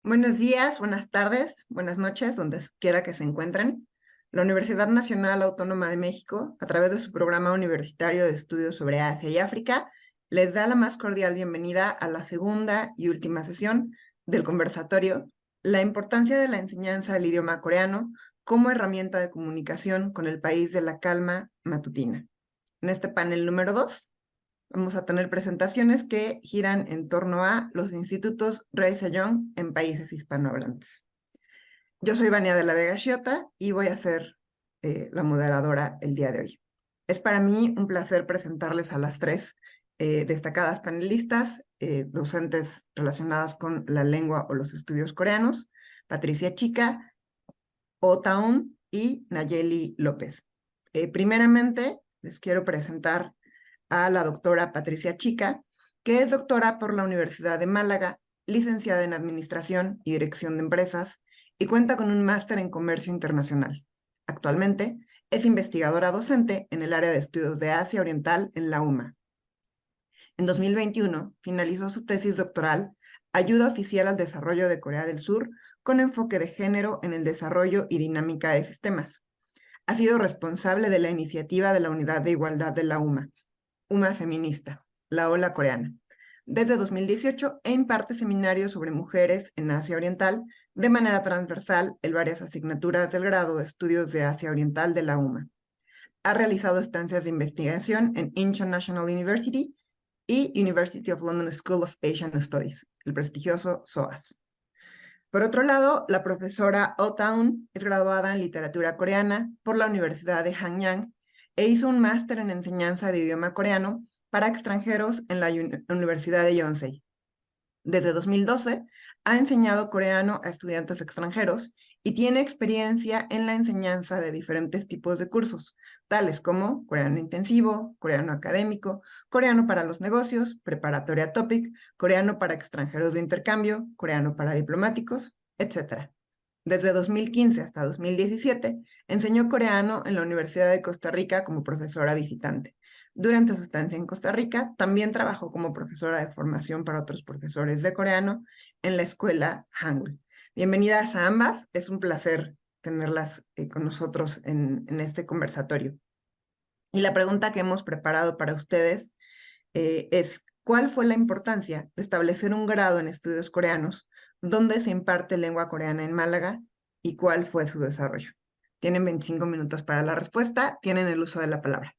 Buenos días, buenas tardes, buenas noches, donde quiera que se encuentren. La Universidad Nacional Autónoma de México, a través de su programa universitario de estudios sobre Asia y África, les da la más cordial bienvenida a la segunda y última sesión del conversatorio, La importancia de la enseñanza del idioma coreano como herramienta de comunicación con el país de la calma matutina. En este panel número 2, vamos a tener presentaciones que giran en torno a los institutos Rey Sejong en países hispanohablantes. Yo soy Vania de la Vega Xiota y voy a ser la moderadora el día de hoy. Es para mí un placer presentarles a las tres destacadas panelistas, docentes relacionadas con la lengua o los estudios coreanos, Patricia Chica, Oh Taun y Nayeli López. Primeramente, les quiero presentar a la doctora Patricia Chica, que es doctora por la Universidad de Málaga, licenciada en Administración y Dirección de Empresas, y cuenta con un máster en Comercio Internacional. Actualmente es investigadora docente en el área de estudios de Asia Oriental en la UMA. En 2021 finalizó su tesis doctoral, Ayuda Oficial al Desarrollo de Corea del Sur, con enfoque de género en el desarrollo y dinámica de sistemas. Ha sido responsable de la iniciativa de la Unidad de Igualdad de la UMA Feminista, la ola coreana, desde 2018 e imparte seminarios sobre mujeres en Asia Oriental de manera transversal en varias asignaturas del grado de estudios de Asia Oriental de la UMA. Ha realizado estancias de investigación en Incheon National University y University of London School of Asian Studies, el prestigioso SOAS. Por otro lado, la profesora Oh Taun es graduada en literatura coreana por la Universidad de Hanyang e hizo un máster en enseñanza de idioma coreano para extranjeros en la Universidad de Yonsei. Desde 2012 ha enseñado coreano a estudiantes extranjeros y tiene experiencia en la enseñanza de diferentes tipos de cursos, tales como coreano intensivo, coreano académico, coreano para los negocios, preparatoria topic, coreano para extranjeros de intercambio, coreano para diplomáticos, etc. Desde 2015 hasta 2017 enseñó coreano en la Universidad de Costa Rica como profesora visitante. Durante su estancia en Costa Rica, también trabajó como profesora de formación para otros profesores de coreano en la escuela Hangul. Bienvenidas a ambas, es un placer tenerlas con nosotros en este conversatorio. Y la pregunta que hemos preparado para ustedes es, ¿cuál fue la importancia de establecer un grado en estudios coreanos donde se imparte lengua coreana en Málaga y cuál fue su desarrollo? Tienen 25 minutos para la respuesta, tienen el uso de la palabra.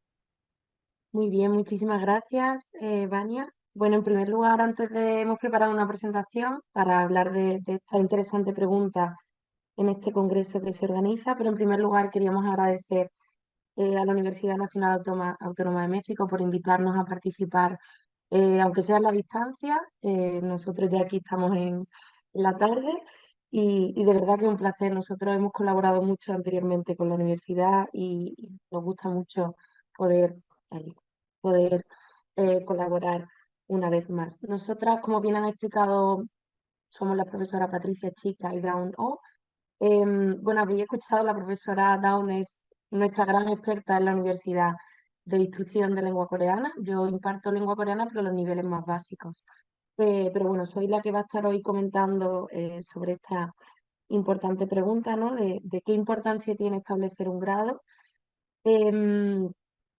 Muy bien, muchísimas gracias, Vania. Bueno, en primer lugar, hemos preparado una presentación para hablar de esta interesante pregunta en este congreso que se organiza, pero en primer lugar queríamos agradecer a la Universidad Nacional Autónoma de México por invitarnos a participar, aunque sea a la distancia. Nosotros ya aquí estamos en la tarde y de verdad que es un placer. Nosotros hemos colaborado mucho anteriormente con la universidad y nos gusta mucho poder, eh, poder colaborar una vez más. Nosotras, como bien han explicado, somos la profesora Patricia Chica y Dawn O. Bueno, habría escuchado, la profesora Dawn es nuestra gran experta en la Universidad de Instrucción de Lengua Coreana. Yo imparto lengua coreana, pero los niveles más básicos. Pero bueno, soy la que va a estar hoy comentando sobre esta importante pregunta, ¿no? De qué importancia tiene establecer un grado. Em,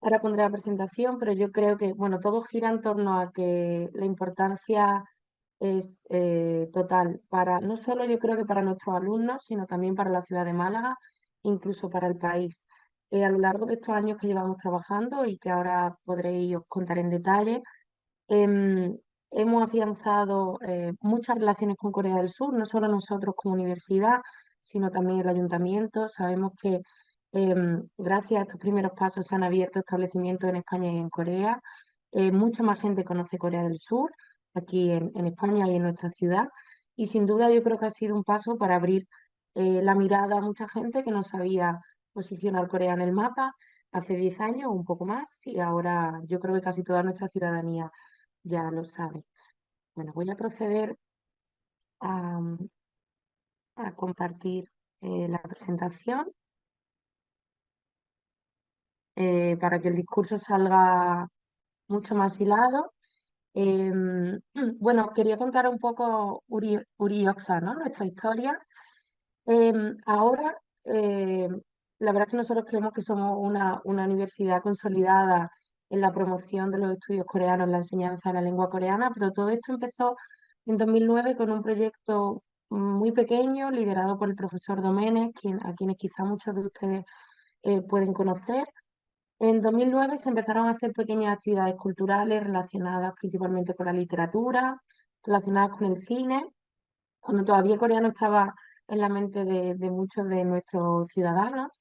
Ahora pondré la presentación, pero yo creo que, bueno, todo gira en torno a que la importancia es total para, no solo yo creo que para nuestros alumnos, sino también para la ciudad de Málaga, incluso para el país. A lo largo de estos años que llevamos trabajando y que ahora podréis os contar en detalle, hemos afianzado muchas relaciones con Corea del Sur, no solo nosotros como universidad, sino también el ayuntamiento. Sabemos que gracias a estos primeros pasos se han abierto establecimientos en España y en Corea. Mucha más gente conoce Corea del Sur aquí en España y en nuestra ciudad. Y sin duda yo creo que ha sido un paso para abrir la mirada a mucha gente que no sabía posicionar Corea en el mapa hace 10 años o un poco más, y ahora yo creo que casi toda nuestra ciudadanía ya lo sabe. Bueno, voy a proceder a, a compartir la presentación para que el discurso salga mucho más hilado. Bueno, quería contar un poco Uri Oxa, ¿no? Nuestra historia. Ahora, la verdad es que nosotros creemos que somos una universidad consolidada en la promoción de los estudios coreanos, en la enseñanza de la lengua coreana, pero todo esto empezó en 2009 con un proyecto muy pequeño liderado por el profesor Domenech, a quienes quizá muchos de ustedes pueden conocer. En 2009 se empezaron a hacer pequeñas actividades culturales relacionadas principalmente con la literatura, relacionadas con el cine, cuando todavía Corea no estaba en la mente de muchos de nuestros ciudadanos.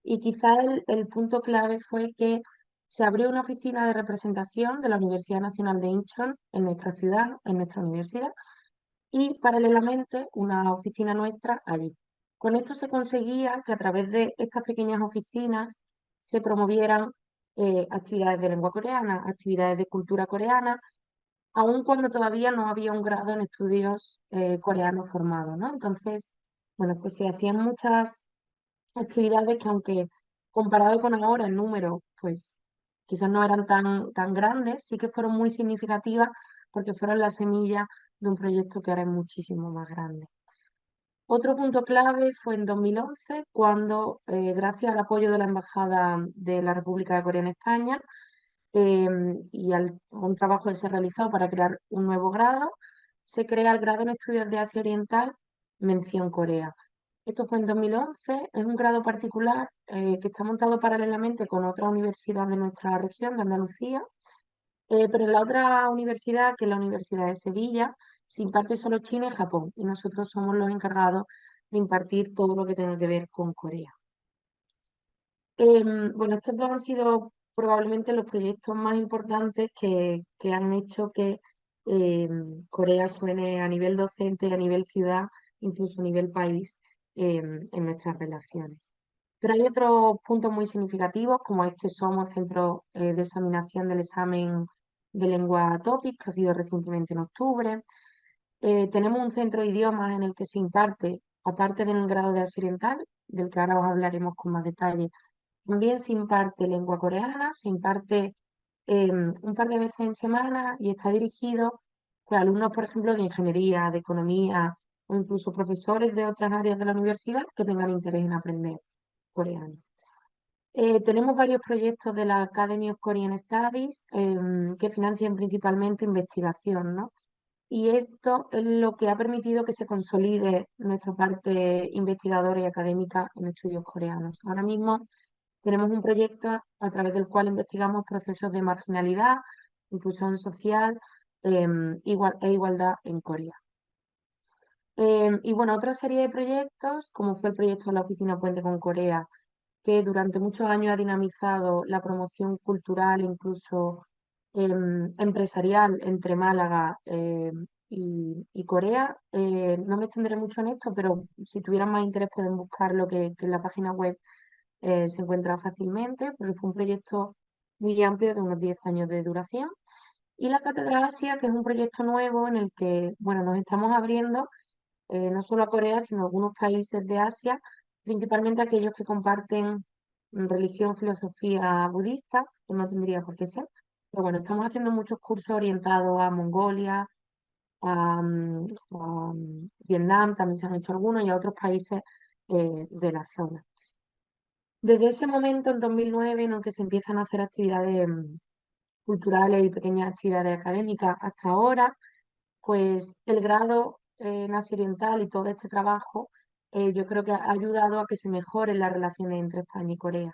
Y quizá el punto clave fue que se abrió una oficina de representación de la Universidad Nacional de Incheon en nuestra ciudad, en nuestra universidad, y paralelamente una oficina nuestra allí. Con esto se conseguía que a través de estas pequeñas oficinas se promovieran actividades de lengua coreana, actividades de cultura coreana, aun cuando todavía no había un grado en estudios coreanos formado, ¿no? Entonces, bueno, pues se hacían muchas actividades que aunque comparado con ahora el número, pues quizás no eran tan grandes, sí que fueron muy significativas porque fueron la semilla de un proyecto que ahora es muchísimo más grande. Otro punto clave fue en 2011, cuando, gracias al apoyo de la Embajada de la República de Corea en España, a un trabajo que se ha realizado para crear un nuevo grado, se crea el grado en Estudios de Asia Oriental, mención Corea. Esto fue en 2011, es un grado particular que está montado paralelamente con otra universidad de nuestra región, de Andalucía, pero en la otra universidad, que es la Universidad de Sevilla, se imparte solo China y Japón, y nosotros somos los encargados de impartir todo lo que tenga que ver con Corea. Bueno, estos dos han sido probablemente los proyectos más importantes que han hecho que Corea suene a nivel docente, a nivel ciudad, incluso a nivel país en nuestras relaciones. Pero hay otros puntos muy significativos, como es que somos centro de examinación del examen de lengua TOPIK, que ha sido recientemente en octubre. Tenemos un centro de idiomas en el que se imparte, aparte del grado de Asia Oriental, del que ahora os hablaremos con más detalle, también se imparte lengua coreana, se imparte un par de veces en semana y está dirigido pues, a alumnos, por ejemplo, de ingeniería, de economía o incluso profesores de otras áreas de la universidad que tengan interés en aprender coreano. Tenemos varios proyectos de la Academy of Korean Studies que financian principalmente investigación, ¿no? Y esto es lo que ha permitido que se consolide nuestra parte investigadora y académica en estudios coreanos. Ahora mismo tenemos un proyecto a través del cual investigamos procesos de marginalidad, inclusión social e igualdad en Corea. Y bueno, otra serie de proyectos, como fue el proyecto de la Oficina Puente con Corea, que durante muchos años ha dinamizado la promoción cultural, incluso empresarial entre Málaga y Corea. No me extenderé mucho en esto, pero si tuvieran más interés pueden buscarlo, que en la página web se encuentra fácilmente, porque fue un proyecto muy amplio de unos 10 años de duración. Y la Cátedra Asia, que es un proyecto nuevo en el que, bueno, nos estamos abriendo no solo a Corea, sino a algunos países de Asia, principalmente aquellos que comparten religión, filosofía budista, que no tendría por qué ser. Pero bueno, estamos haciendo muchos cursos orientados a Mongolia, a Vietnam, también se han hecho algunos, y a otros países de la zona. Desde ese momento, en 2009, en el que se empiezan a hacer actividades culturales y pequeñas actividades académicas, hasta ahora, pues el grado en Asia Oriental y todo este trabajo, yo creo que ha ayudado a que se mejoren las relaciones entre España y Corea.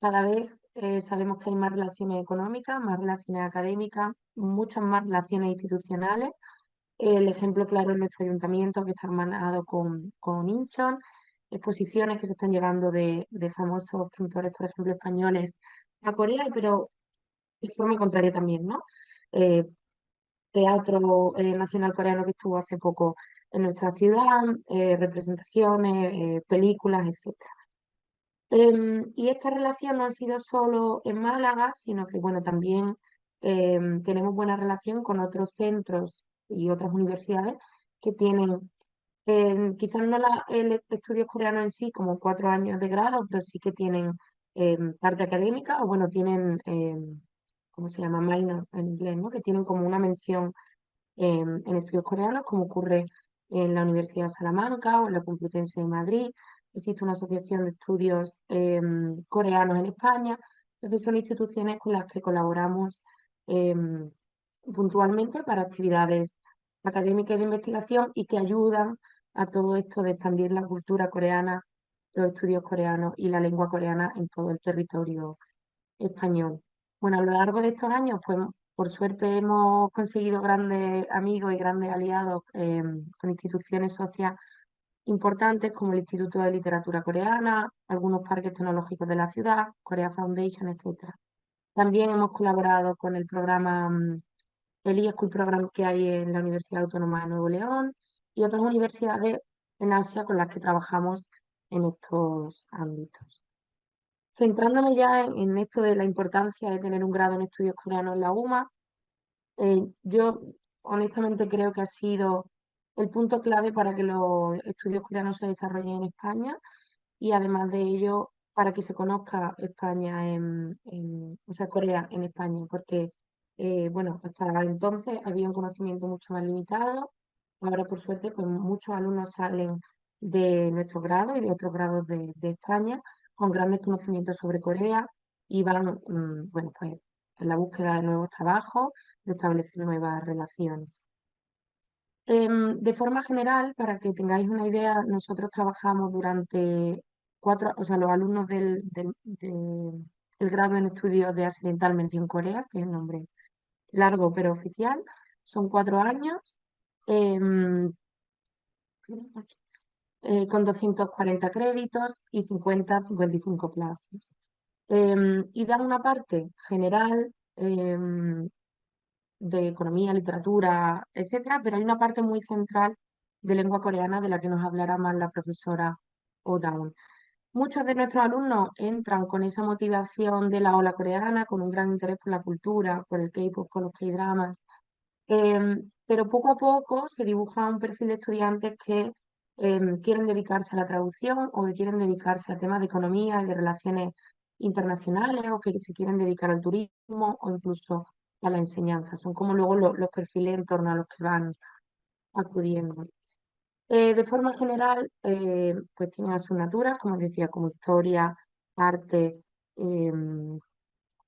Cada vez sabemos que hay más relaciones económicas, más relaciones académicas, muchas más relaciones institucionales. El ejemplo claro es nuestro ayuntamiento, que está hermanado con Incheon, exposiciones que se están llevando de famosos pintores, por ejemplo, españoles a Corea, pero de forma contraria también, ¿no? Eh, Teatro Nacional Coreano que estuvo hace poco en nuestra ciudad, representaciones, películas, etcétera. Y esta relación no ha sido solo en Málaga, sino que bueno, también tenemos buena relación con otros centros y otras universidades que tienen, quizás no el estudio coreano en sí como 4 años de grado, pero sí que tienen parte académica o bueno, tienen ¿cómo se llama? Minor en inglés, ¿no? Que tienen como una mención en estudios coreanos, como ocurre en la Universidad de Salamanca o en la Complutense de Madrid. Existe una asociación de estudios coreanos en España. Entonces son instituciones con las que colaboramos puntualmente para actividades académicas y de investigación y que ayudan a todo esto de expandir la cultura coreana, los estudios coreanos y la lengua coreana en todo el territorio español. Bueno, a lo largo de estos años, pues por suerte hemos conseguido grandes amigos y grandes aliados con instituciones sociales importantes como el Instituto de Literatura Coreana, algunos parques tecnológicos de la ciudad, Korea Foundation, etcétera. También hemos colaborado con el programa, el eSchool Program que hay en la Universidad Autónoma de Nuevo León y otras universidades en Asia con las que trabajamos en estos ámbitos. Centrándome ya en esto de la importancia de tener un grado en estudios coreanos en la UMA, yo honestamente creo que ha sido el punto clave para que los estudios coreanos se desarrollen en España y además de ello para que se conozca España o sea, Corea en España, porque bueno, hasta entonces había un conocimiento mucho más limitado. Ahora, por suerte, pues muchos alumnos salen de nuestro grado y de otros grados de España con grandes conocimientos sobre Corea y van, bueno, pues en la búsqueda de nuevos trabajos, de establecer nuevas relaciones. De forma general, para que tengáis una idea, nosotros trabajamos durante o sea, los alumnos del grado en estudios de Asia Oriental Mención Corea, que es el nombre largo pero oficial, son 4 años, em, con 240 créditos y 55 plazas. Y dan una parte general de economía, literatura, etcétera, pero hay una parte muy central de lengua coreana de la que nos hablará más la profesora Odaun. Muchos de nuestros alumnos entran con esa motivación de la ola coreana, con un gran interés por la cultura, por el K-pop, por los K-dramas, pero poco a poco se dibuja un perfil de estudiantes que quieren dedicarse a la traducción o que quieren dedicarse a temas de economía y de relaciones internacionales o que se quieren dedicar al turismo o incluso a la enseñanza. Son como luego los perfiles en torno a los que van acudiendo. De forma general, pues tienen asignaturas, como decía, como historia, arte,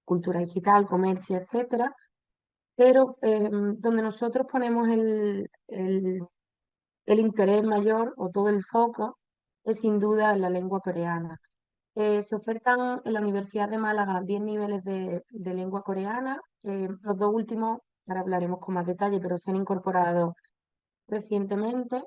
cultura digital, comercio, etcétera, pero donde nosotros ponemos el interés mayor o todo el foco es sin duda en la lengua coreana. Se ofertan en la Universidad de Málaga 10 niveles de lengua coreana. Los dos últimos, ahora hablaremos con más detalle, pero se han incorporado recientemente.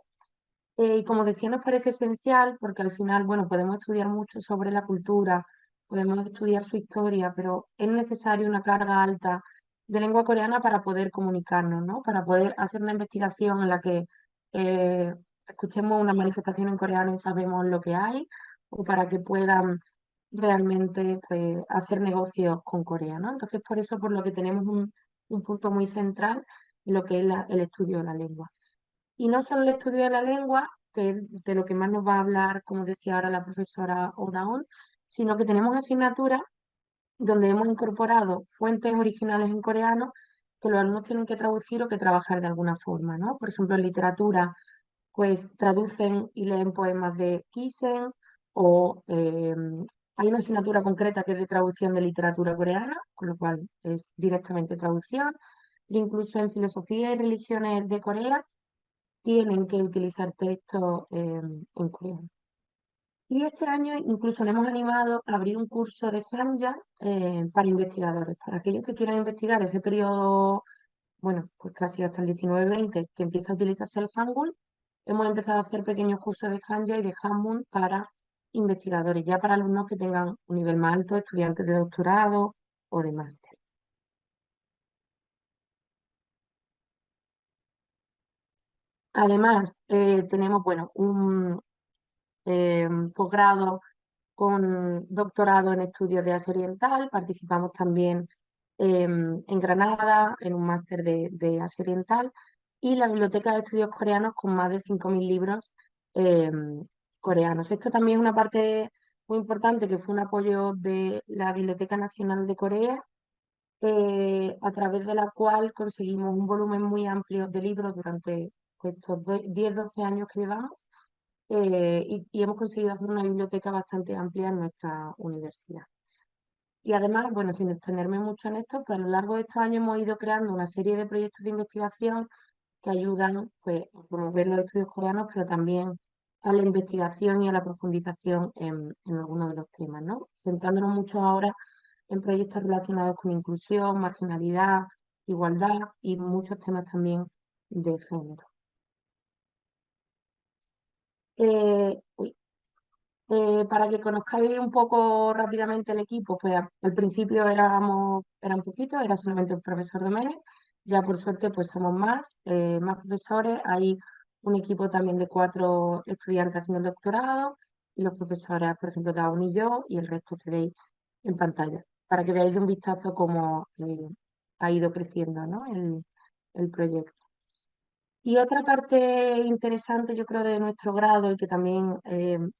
Y como decía, nos parece esencial porque al final, bueno, podemos estudiar mucho sobre la cultura, podemos estudiar su historia, pero es necesario una carga alta de lengua coreana para poder comunicarnos, ¿no? Para poder hacer una investigación en la que eh, escuchemos una manifestación en coreano y sabemos lo que hay, o para que puedan realmente pues, hacer negocios con Corea, ¿no? Entonces, por eso, por lo que tenemos un punto muy central en lo que es el estudio de la lengua. Y no solo el estudio de la lengua, que es de lo que más nos va a hablar, como decía ahora la profesora Odaon, sino que tenemos asignaturas donde hemos incorporado fuentes originales en coreano que los alumnos tienen que traducir o que trabajar de alguna forma, ¿no? Por ejemplo, en literatura, pues traducen y leen poemas de Kisen o hay una asignatura concreta que es de traducción de literatura coreana, con lo cual es directamente traducción. E incluso en filosofía y religiones de Corea tienen que utilizar textos en coreano. Y este año incluso nos hemos animado a abrir un curso de Hanja para investigadores, para aquellos que quieran investigar ese periodo, bueno, pues casi hasta el 19-20, que empieza a utilizarse el Hangul. Hemos empezado a hacer pequeños cursos de Hanja y de Hanmun para investigadores, ya para alumnos que tengan un nivel más alto, estudiantes de doctorado o de máster. Además, tenemos, bueno, un posgrado con doctorado en estudios de Asia Oriental. Participamos también en Granada en un máster de Asia Oriental y la Biblioteca de Estudios Coreanos con más de 5.000 libros coreanos. Esto también es una parte muy importante que fue un apoyo de la Biblioteca Nacional de Corea a través de la cual conseguimos un volumen muy amplio de libros durante pues, estos 10-12 años que llevamos, y hemos conseguido hacer una biblioteca bastante amplia en nuestra universidad. Y además, bueno, sin extenderme mucho en esto, pues a lo largo de estos años hemos ido creando una serie de proyectos de investigación que ayudan pues, a promover los estudios coreanos, pero también a la investigación y a la profundización en algunos de los temas, ¿no? Centrándonos mucho ahora en proyectos relacionados con inclusión, marginalidad, igualdad y muchos temas también de género. Uy, para que conozcáis un poco rápidamente el equipo, pues al principio eran poquitos, era solamente el profesor Domenech, ya por suerte pues somos más profesores, hay un equipo también de 4 estudiantes haciendo el doctorado y los profesores, por ejemplo, Dawn y yo, y el resto que veis en pantalla, para que veáis de un vistazo cómo ha ido creciendo, ¿no? el proyecto. Y otra parte interesante, yo creo, de nuestro grado y que también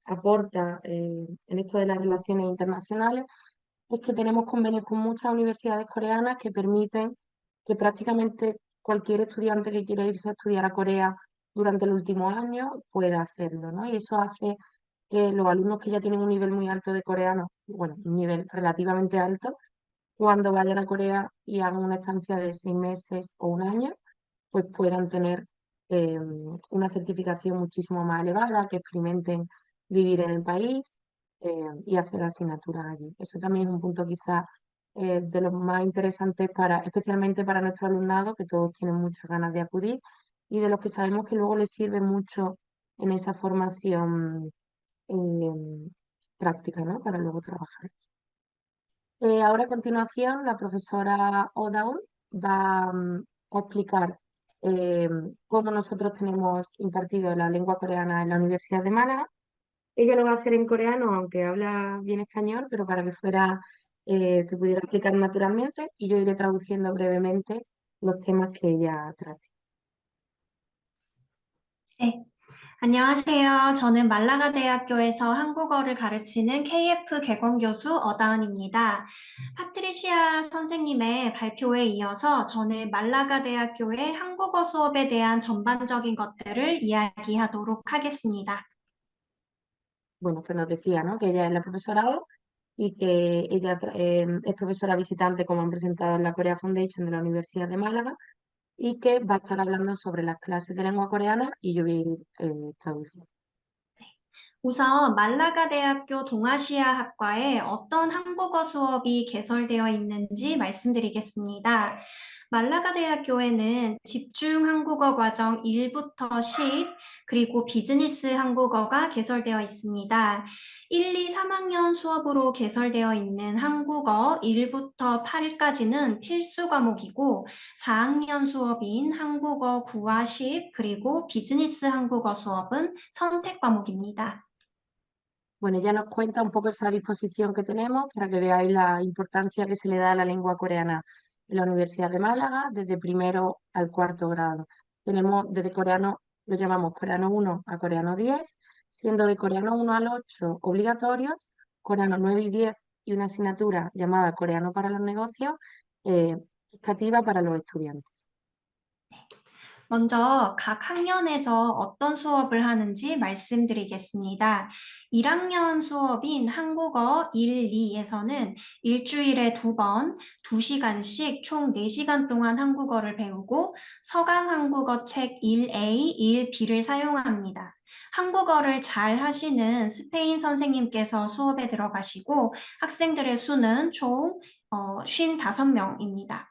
aporta en esto de las relaciones internacionales es que tenemos convenios con muchas universidades coreanas que permiten que prácticamente cualquier estudiante que quiera irse a estudiar a Corea durante el último año pueda hacerlo, ¿no? Y eso hace que los alumnos que ya tienen un nivel muy alto de coreano, bueno, un nivel relativamente alto, cuando vayan a Corea y hagan una estancia de 6 meses o un año, pues puedan tener una certificación muchísimo más elevada, que experimenten vivir en el país y hacer asignaturas allí. Eso también es un punto quizás de los más interesantes especialmente para nuestro alumnado, que todos tienen muchas ganas de acudir y de los que sabemos que luego les sirve mucho en esa formación eh, práctica, ¿no? Para luego trabajar. Ahora a continuación la profesora Odaun va a explicar eh, cómo nosotros tenemos impartido la lengua coreana en la Universidad de Málaga. Ella lo va a hacer en coreano, aunque habla bien español, pero para que que pudiera explicar naturalmente, y yo iré traduciendo brevemente los temas que ella trate. 네, 안녕하세요. 저는 말라가 대학교에서 한국어를 가르치는 KF 개건 교수 어다은입니다. 파트리시아 선생님의 발표에 이어서 저는 말라가 대학교의 한국어 수업에 대한 전반적인 것들을 이야기하도록 하겠습니다. Bueno, pues nos decía, ¿no? Que ella es la profesora O y que ella es profesora visitante, como han presentado en la Korea Foundation de la Universidad de Málaga, y que va a estar hablando sobre las clases de lengua coreana y yo voy a ir traduciendo. 우선 말라가 대학교 동아시아학과에 어떤 한국어 수업이 개설되어 있는지 말씀드리겠습니다. 말라가 대학교에는 집중 한국어 과정 1부터 10, 그리고 비즈니스 한국어가 개설되어 있습니다. 1, 2, 3학년 수업으로 개설되어 있는 한국어 1부터 8까지는 필수 과목이고 4학년 수업인 한국어 9와 10, 그리고 비즈니스 한국어 수업은 선택 과목입니다. Bueno, ya nos cuenta un poco esa disposición que tenemos para que veáis la importancia que se le da a la lengua coreana en la Universidad de Málaga desde primero al cuarto grado. Tenemos desde coreano, lo llamamos coreano 1 a coreano 10, siendo de coreano 1 al 8 obligatorios, coreano 9 y 10 y una asignatura llamada coreano para los negocios, optativa para los estudiantes. 먼저 각 학년에서 어떤 수업을 하는지 말씀드리겠습니다. 1학년 수업인 한국어 1, 2에서는 일주일에 2번, 2시간씩 총 4시간 동안 한국어를 배우고 서강 한국어 책 1A, 1B를 사용합니다. 한국어를 잘 하시는 스페인 선생님께서 수업에 들어가시고 학생들의 수는 총 55명입니다.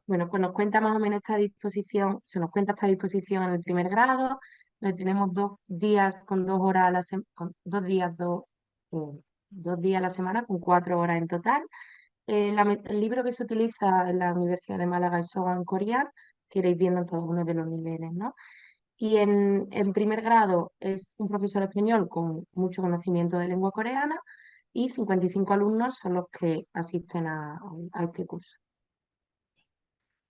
Bueno, pues nos cuenta más o menos esta disposición, se nos cuenta esta disposición en el primer grado, donde tenemos 2 días con 2 horas a la con 2 días, 2 días a la semana, con 4 horas en total. El libro que se utiliza en la Universidad de Málaga es Sogan Korean, que iréis viendo en cada uno de los niveles, ¿no? Y en primer grado es un profesor español con mucho conocimiento de lengua coreana y 55 alumnos son los que asisten a este curso.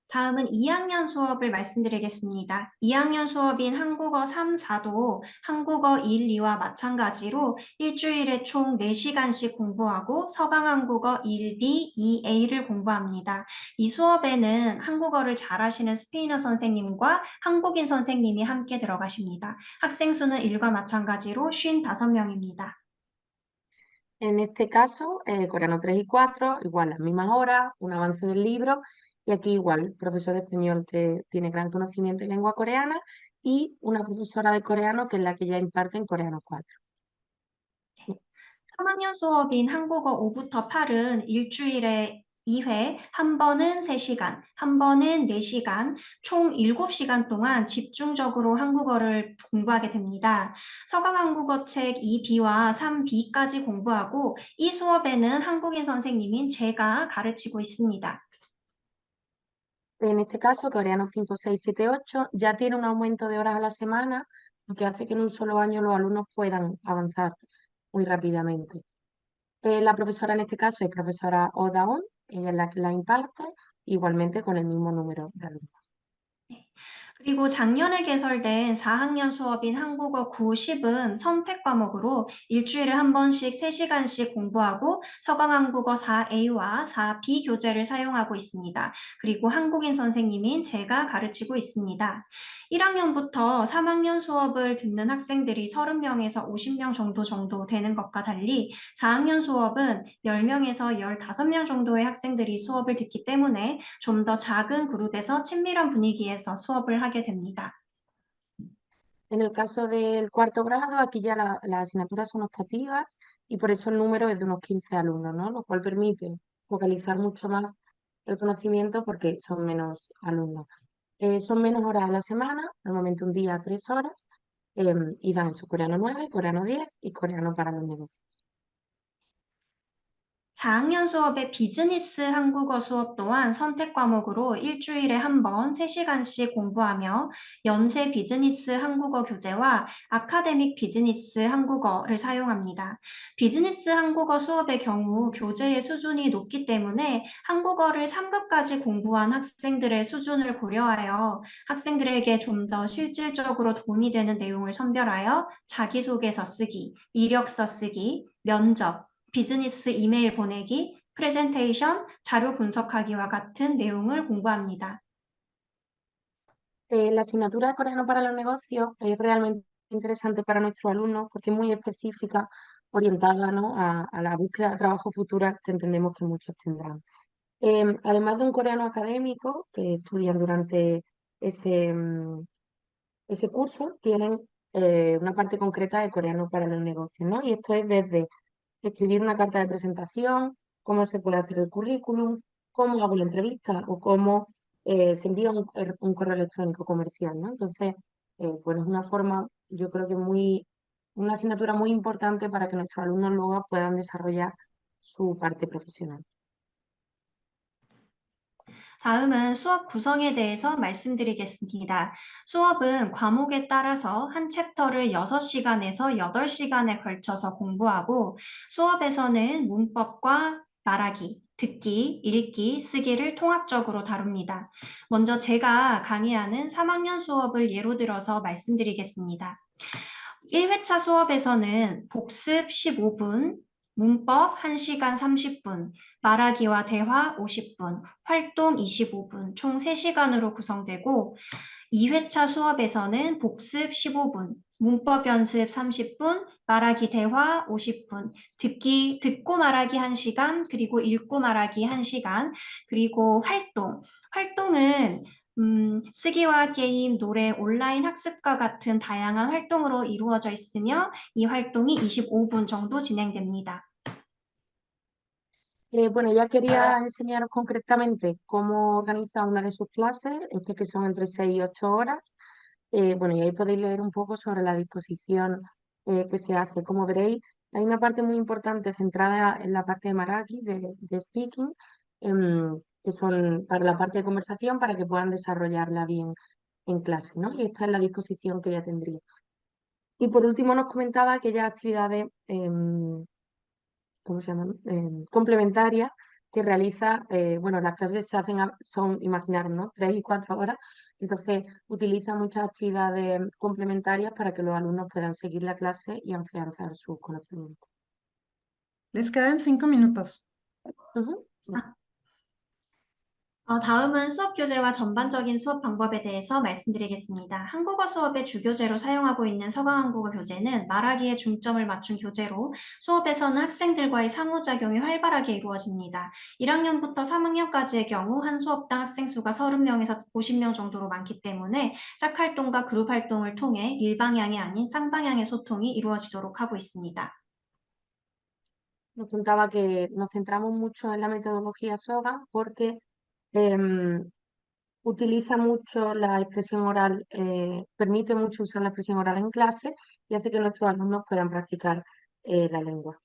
다음은 2학년 수업을 말씀드리겠습니다. 2학년 수업인 한국어 3, 4도 한국어 1, 2와 마찬가지로 일주일에 총 4시간씩 공부하고 서강한국어 1B, 2A를 공부합니다. 이 수업에는 한국어를 잘하시는 스페인어 선생님과 한국인 선생님이 함께 들어가십니다. 학생 수는 1과 마찬가지로 55명입니다. En este caso, coreano 3 y 4, igual las mismas horas, un avance del libro, y aquí igual, profesor de español que tiene gran conocimiento en lengua coreana y una profesora de coreano que es la que ya imparte en coreano 4. 3학년 수업인 한국어 5부터 8은 일주일에 2회, 한 번은 3시간, 한 번은 4시간, 총 7시간 동안 집중적으로 한국어를 공부하게 됩니다. 서강한국어 책 2B와 3B까지 공부하고 이 수업에는 한국인 선생님인 제가 가르치고 있습니다. En este caso, coreano 5, 6, 7, 8 ya tiene un aumento de horas a la semana, lo que hace que en un solo año los alumnos puedan avanzar muy rápidamente. La profesora en este caso es profesora Oh Da-eun, ella es la que la imparte, igualmente con el mismo número de alumnos. 그리고 작년에 개설된 4학년 수업인 한국어 9, 10은 선택 과목으로 일주일에 한 번씩 3시간씩 공부하고 서강한국어 4A와 4B 교재를 사용하고 있습니다. 그리고 한국인 선생님인 제가 가르치고 있습니다. 1학년부터 3학년 수업을 듣는 학생들이 30명에서 50명 정도 되는 것과 달리 4학년 수업은 10명에서 15명 정도의 학생들이 수업을 듣기 때문에 좀 더 작은 그룹에서 친밀한 분위기에서 수업을 하게 됩니다. En el caso del cuarto grado, aquí ya las asignaturas son optativas y por eso el número es de unos 15 alumnos, ¿no? Lo cual permite focalizar mucho más el conocimiento porque son menos alumnos. Son menos horas a la semana, normalmente un día 3 horas, y dan eso, coreano 9, coreano 10 y coreano para los negocios. 4학년 수업의 비즈니스 한국어 수업 또한 선택 과목으로 일주일에 한 번 3시간씩 공부하며 연세 비즈니스 한국어 교재와 아카데믹 비즈니스 한국어를 사용합니다. 비즈니스 한국어 수업의 경우 교재의 수준이 높기 때문에 한국어를 3급까지 공부한 학생들의 수준을 고려하여 학생들에게 좀 더 실질적으로 도움이 되는 내용을 선별하여 자기소개서 쓰기, 이력서 쓰기, 면접, 비즈니스 이메일 보내기, 프레젠테이션, 자료 분석하기와 같은 내용을 공부합니다. La asignatura de coreano para los negocios es realmente interesante para nuestros alumnos porque es muy específica, orientada, ¿no? a la búsqueda de trabajo futura que entendemos que muchos tendrán. Además de un coreano académico que estudian durante ese curso, tienen una parte concreta de coreano para los negocios, ¿no? Y esto es desde escribir una carta de presentación, cómo se puede hacer el currículum, cómo hago la entrevista o cómo se envía un correo electrónico comercial, ¿no? Entonces, bueno, es una forma, yo creo que una asignatura muy importante para que nuestros alumnos luego puedan desarrollar su parte profesional. 다음은 수업 구성에 대해서 말씀드리겠습니다. 수업은 과목에 따라서 한 챕터를 6시간에서 8시간에 걸쳐서 공부하고 수업에서는 문법과 말하기, 듣기, 읽기, 쓰기를 통합적으로 다룹니다. 먼저 제가 강의하는 3학년 수업을 예로 들어서 말씀드리겠습니다. 1회차 수업에서는 복습 15분, 문법 1시간 30분, 말하기와 대화 50분, 활동 25분, 총 3시간으로 구성되고 2회차 수업에서는 복습 15분, 문법 연습 30분, 말하기 대화 50분, 듣고 말하기 1시간, 그리고 읽고 말하기 1시간, 그리고 활동은 쓰기와 게임, 노래, 온라인 학습과 같은 다양한 활동으로 이루어져 있으며 이 활동이 25분 정도 진행됩니다. Bueno, ya quería enseñaros concretamente cómo organiza una de sus clases, que son entre 6 y 8 horas. Bueno, y ahí podéis leer un poco sobre la disposición que se hace. Como veréis, hay una parte muy importante centrada en la parte de Maraki, de speaking, que son para la parte de conversación para que puedan desarrollarla bien en clase, ¿no? Y esta es la disposición que ya tendría. Y por último nos comentaba aquellas actividades ¿cómo se llaman? Complementarias que realiza, bueno, las clases se hacen, son, imaginaros, ¿no? 3 y 4 horas, entonces utiliza muchas actividades complementarias para que los alumnos puedan seguir la clase y afianzar sus conocimientos. Les quedan 5 minutos. Ujú. 다음은 수업 교재와 전반적인 수업 방법에 대해서 말씀드리겠습니다. 한국어 수업의 주교재로 사용하고 있는 서강한국어 교재는 말하기에 중점을 맞춘 교재로 수업에서는 학생들과의 상호작용이 활발하게 이루어집니다. 1학년부터 3학년까지의 경우 한 수업당 학생 수가 30명에서 50명 정도로 많기 때문에 짝활동과 그룹 활동을 통해 일방향이 아닌 쌍방향의 소통이 이루어지도록 하고 있습니다. Nos contaba que nos centramos mucho en la metodología SOGA porque utiliza mucho la expresión oral, permite mucho usar la expresión oral en clase y hace que nuestros alumnos puedan practicar la lengua.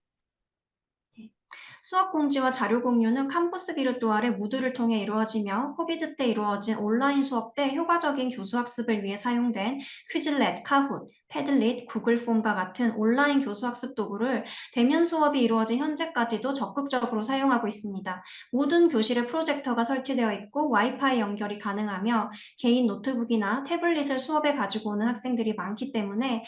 수업 공지와 자료 공유는 캠퍼스 비르투알의 무드를 통해 이루어지며 코비드 때 이루어진 온라인 수업 때 효과적인 교수 학습을 위해 사용된 퀴즐렛, 카훗, 패들릿, 구글 폼과 같은 온라인 교수 학습 도구를 대면 수업이 이루어진 현재까지도 적극적으로 사용하고 있습니다. 모든 교실에 프로젝터가 설치되어 있고 와이파이 연결이 가능하며 개인 노트북이나 태블릿을 수업에 가지고 오는 학생들이 많기 때문에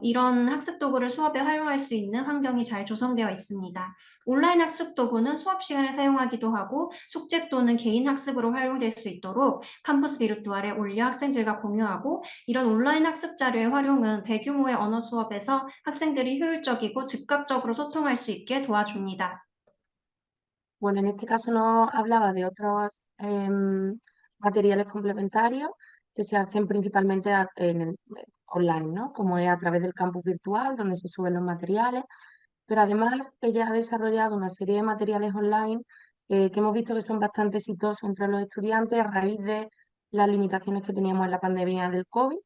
이런 학습 도구를 수업에 활용할 수 있는 환경이 잘 조성되어 있습니다. 온라인 학습 도구는 수업 시간에 사용하기도 하고 숙제 또는 개인 학습으로 활용될 수 있도록 캠퍼스 비르투알에 올려 학생들과 공유하고 이런 온라인 학습 자료의 활용은 대규모의 언어 수업에서 학생들이 효율적이고 즉각적으로 소통할 수 있게 도와줍니다. Bueno, en este caso nos hablaba de otros materiales complementarios que se hacen principalmente online, ¿no? Como es a través del campus virtual, donde se suben los materiales, pero además ella ha desarrollado una serie de materiales online que hemos visto que son bastante exitosos entre los estudiantes a raíz de las limitaciones que teníamos en la pandemia del COVID,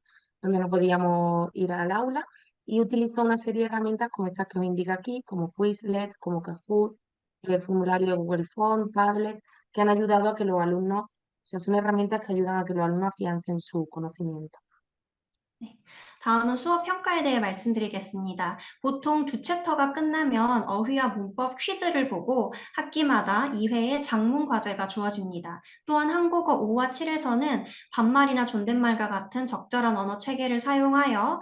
donde no podíamos ir al aula, y utilizó una serie de herramientas como estas que os indica aquí, como Quizlet, como Kahoot, el formulario de Google Form, Padlet, que han ayudado a que los alumnos, o sea, son herramientas que ayudan a que los alumnos afiancen su conocimiento. 다음은 수업 평가에 대해 말씀드리겠습니다. 보통 두 챕터가 끝나면 어휘와 문법 퀴즈를 보고 학기마다 2회의 작문 과제가 주어집니다. 또한 한국어 5와 7에서는 반말이나 존댓말과 같은 적절한 언어 체계를 사용하여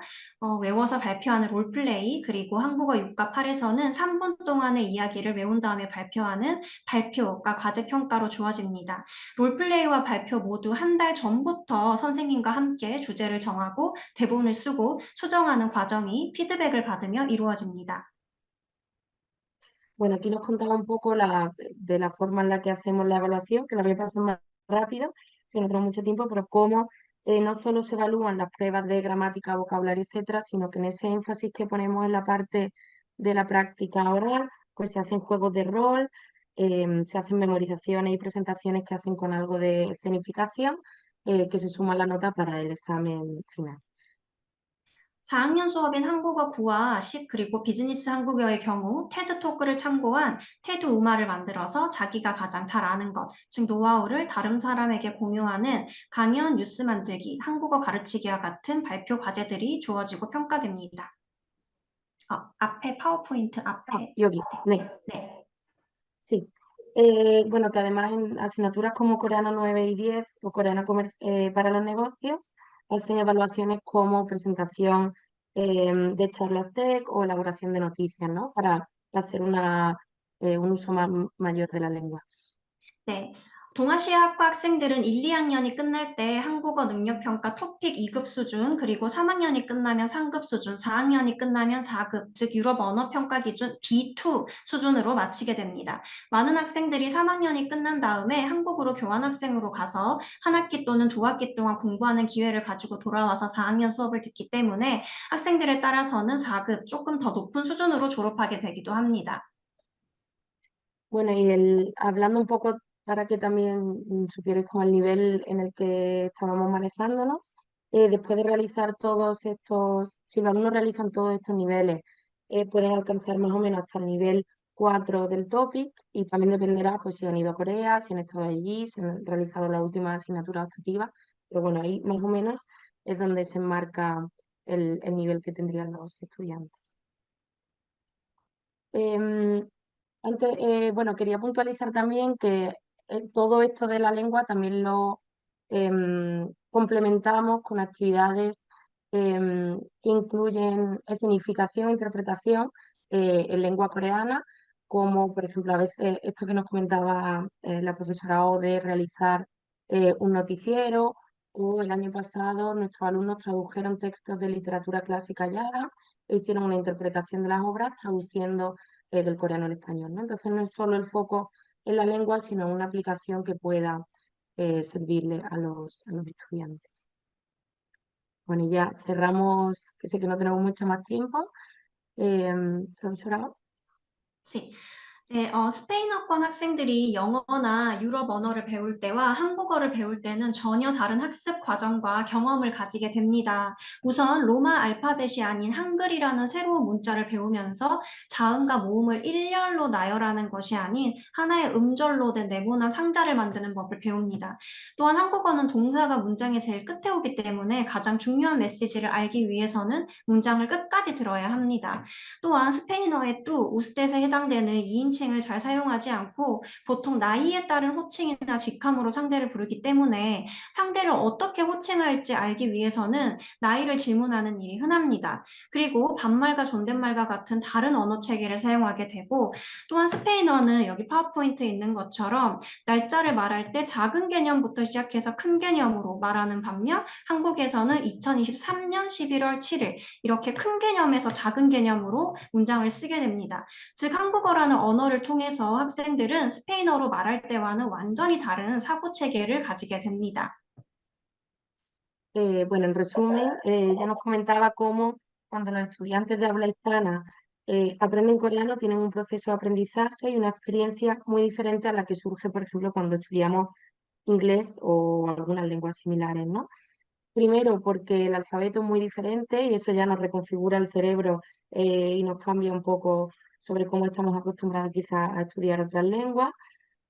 외워서 발표하는 롤플레이, 그리고 한국어 6과 8에서는 3분 동안의 이야기를 외운 다음에 발표하는 발표가 과제 평가로 주어집니다. 롤플레이와 발표 모두 한 달 전부터 선생님과 함께 주제를 정하고 대본을 쓰고 수정하는 과정이 피드백을 받으며 이루어집니다. Bueno, aquí nos contaba un poco de la forma en la que hacemos la evaluación, que la voy a pasar más rápido, que no tenemos mucho tiempo, pero cómo no solo se evalúan las pruebas de gramática, vocabulario, etcétera, sino que en ese énfasis que ponemos en la parte de la práctica oral, pues se hacen juegos de rol, se hacen memorizaciones y presentaciones que hacen con algo de escenificación, que se suma la nota para el examen final. 4학년 수업인 한국어 9와 10 그리고 비즈니스 한국어의 경우 테드 토크를 참고한 테드 우마를 만들어서 자기가 가장 잘 아는 것, 즉 노하우를 다른 사람에게 공유하는 강연 뉴스 만들기, 한국어 가르치기와 같은 발표 과제들이 주어지고 평가됩니다. 앞에 파워포인트 앞에. 여기, 네. 네. Sí. Bueno, que además en asignaturas como coreano 9 y 10 o coreano para los negocios hacen evaluaciones como presentación de charlas tech o elaboración de noticias, ¿no? Para hacer un uso mayor de la lengua. 네. 동아시아학과 학생들은 1, 2학년이 끝날 때 한국어 능력평가 토픽 2급 수준, 그리고 3학년이 끝나면 3급 수준, 4학년이 끝나면 4급, 즉 유럽 언어평가 기준 B2 수준으로 마치게 됩니다. 많은 학생들이 3학년이 끝난 다음에 한국으로 교환학생으로 가서 한 학기 또는 두 학기 동안 공부하는 기회를 가지고 돌아와서 4학년 수업을 듣기 때문에 학생들에 따라서는 4급, 조금 더 높은 수준으로 졸업하게 되기도 합니다. Bueno, y hablando un poco para que también supierais como el nivel en el que estábamos manejándonos, después de realizar todos estos, si los alumnos realizan todos estos niveles, pueden alcanzar más o menos hasta el nivel 4 del TOPIK y también dependerá pues si han ido a Corea, si han estado allí, si han realizado la última asignatura optativa, pero bueno, ahí más o menos es donde se enmarca el nivel que tendrían los estudiantes. Antes, bueno, quería puntualizar también que todo esto de la lengua también lo complementamos con actividades que incluyen escenificación, interpretación en lengua coreana, como por ejemplo a veces esto que nos comentaba la profesora O de realizar un noticiero, o el año pasado nuestros alumnos tradujeron textos de literatura clásica yara e hicieron una interpretación de las obras traduciendo del coreano al español, ¿no? Entonces no es solo el foco en la lengua, sino una aplicación que pueda servirle a los estudiantes. Bueno, y ya cerramos, que sé que no tenemos mucho más tiempo. Profesora. Sí. 네, 스페인어권 학생들이 영어나 유럽 언어를 배울 때와 한국어를 배울 때는 전혀 다른 학습 과정과 경험을 가지게 됩니다. 우선 로마 알파벳이 아닌 한글이라는 새로운 문자를 배우면서 자음과 모음을 일렬로 나열하는 것이 아닌 하나의 음절로 된 네모난 상자를 만드는 법을 배웁니다. 또한 한국어는 동사가 문장의 제일 끝에 오기 때문에 가장 중요한 메시지를 알기 위해서는 문장을 끝까지 들어야 합니다. 또한 스페인어의 뚜, 우스텟에 해당되는 2인칭을 잘 사용하지 않고 보통 나이에 따른 호칭이나 직함으로 상대를 부르기 때문에 상대를 어떻게 호칭할지 알기 위해서는 나이를 질문하는 일이 흔합니다. 그리고 반말과 존댓말과 같은 다른 언어 체계를 사용하게 되고 또한 스페인어는 여기 파워포인트에 있는 것처럼 날짜를 말할 때 작은 개념부터 시작해서 큰 개념으로 말하는 반면 한국에서는 2023년 11월 7일 이렇게 큰 개념에서 작은 개념으로 문장을 쓰게 됩니다. 즉 한국어라는 언어를 통해서 학생들은 스페인어로 말할 때와는 완전히 다른 사고 체계를 가지게 됩니다. Bueno, en resumen, ya nos comentaba cómo cuando los estudiantes de habla hispana aprenden coreano tienen un proceso de aprendizaje y una experiencia muy diferente a la que surge, por ejemplo, cuando estudiamos inglés o algunas lenguas similares, ¿no? Primero, porque el alfabeto es muy diferente y eso ya nos reconfigura el cerebro y nos cambia un poco sobre cómo estamos acostumbrados quizás a estudiar otras lenguas.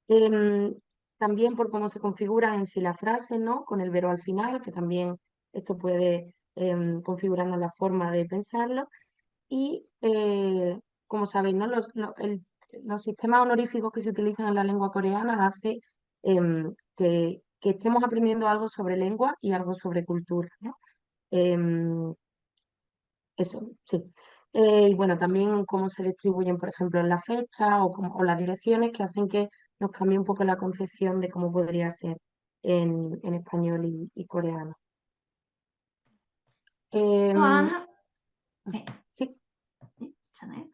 Em, También por cómo se configuran en sí las frases, ¿no? Con el verbo al final, que también esto puede configurarnos la forma de pensarlo. Y como sabéis, ¿no? Los sistemas honoríficos que se utilizan en la lengua coreana hace que estemos aprendiendo algo sobre lengua y algo sobre cultura, ¿no? Em, Eso, sí. Y bueno, también cómo se distribuyen, por ejemplo, en las fechas o las direcciones que hacen que nos cambie un poco la concepción de cómo podría ser en español y coreano. 또한 Em, 네. sí. 있잖아요.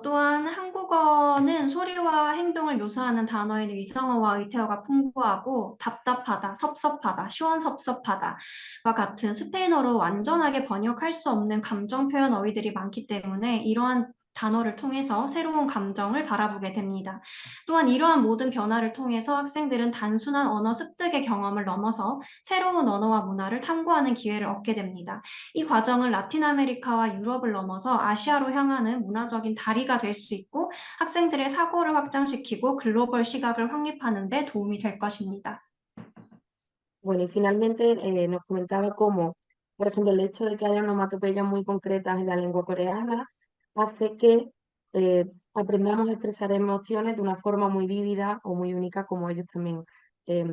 또한 한국어는 소리와 행동을 묘사하는 단어에는 위성어와 의태어가 풍부하고 답답하다, 섭섭하다, 시원섭섭하다와 같은 스페인어로 완전하게 번역할 수 없는 감정 표현 어휘들이 많기 때문에 이러한 단어를 통해서 새로운 감정을 바라보게 됩니다. 또한 이러한 모든 변화를 통해서 학생들은 단순한 언어 습득의 경험을 넘어서 새로운 언어와 문화를 탐구하는 기회를 얻게 됩니다. 이 과정은 라틴 아메리카와 유럽을 넘어서 아시아로 향하는 문화적인 다리가 될 수 있고 학생들의 사고를 확장시키고 글로벌 시각을 확립하는 데 도움이 될 것입니다. Bueno, y finalmente nos comentaba cómo, por ejemplo, el hecho de que haya onomatopeyas muy concretas en la lengua coreana hace que aprendamos a expresar emociones de una forma muy vívida o muy única, como ellos también,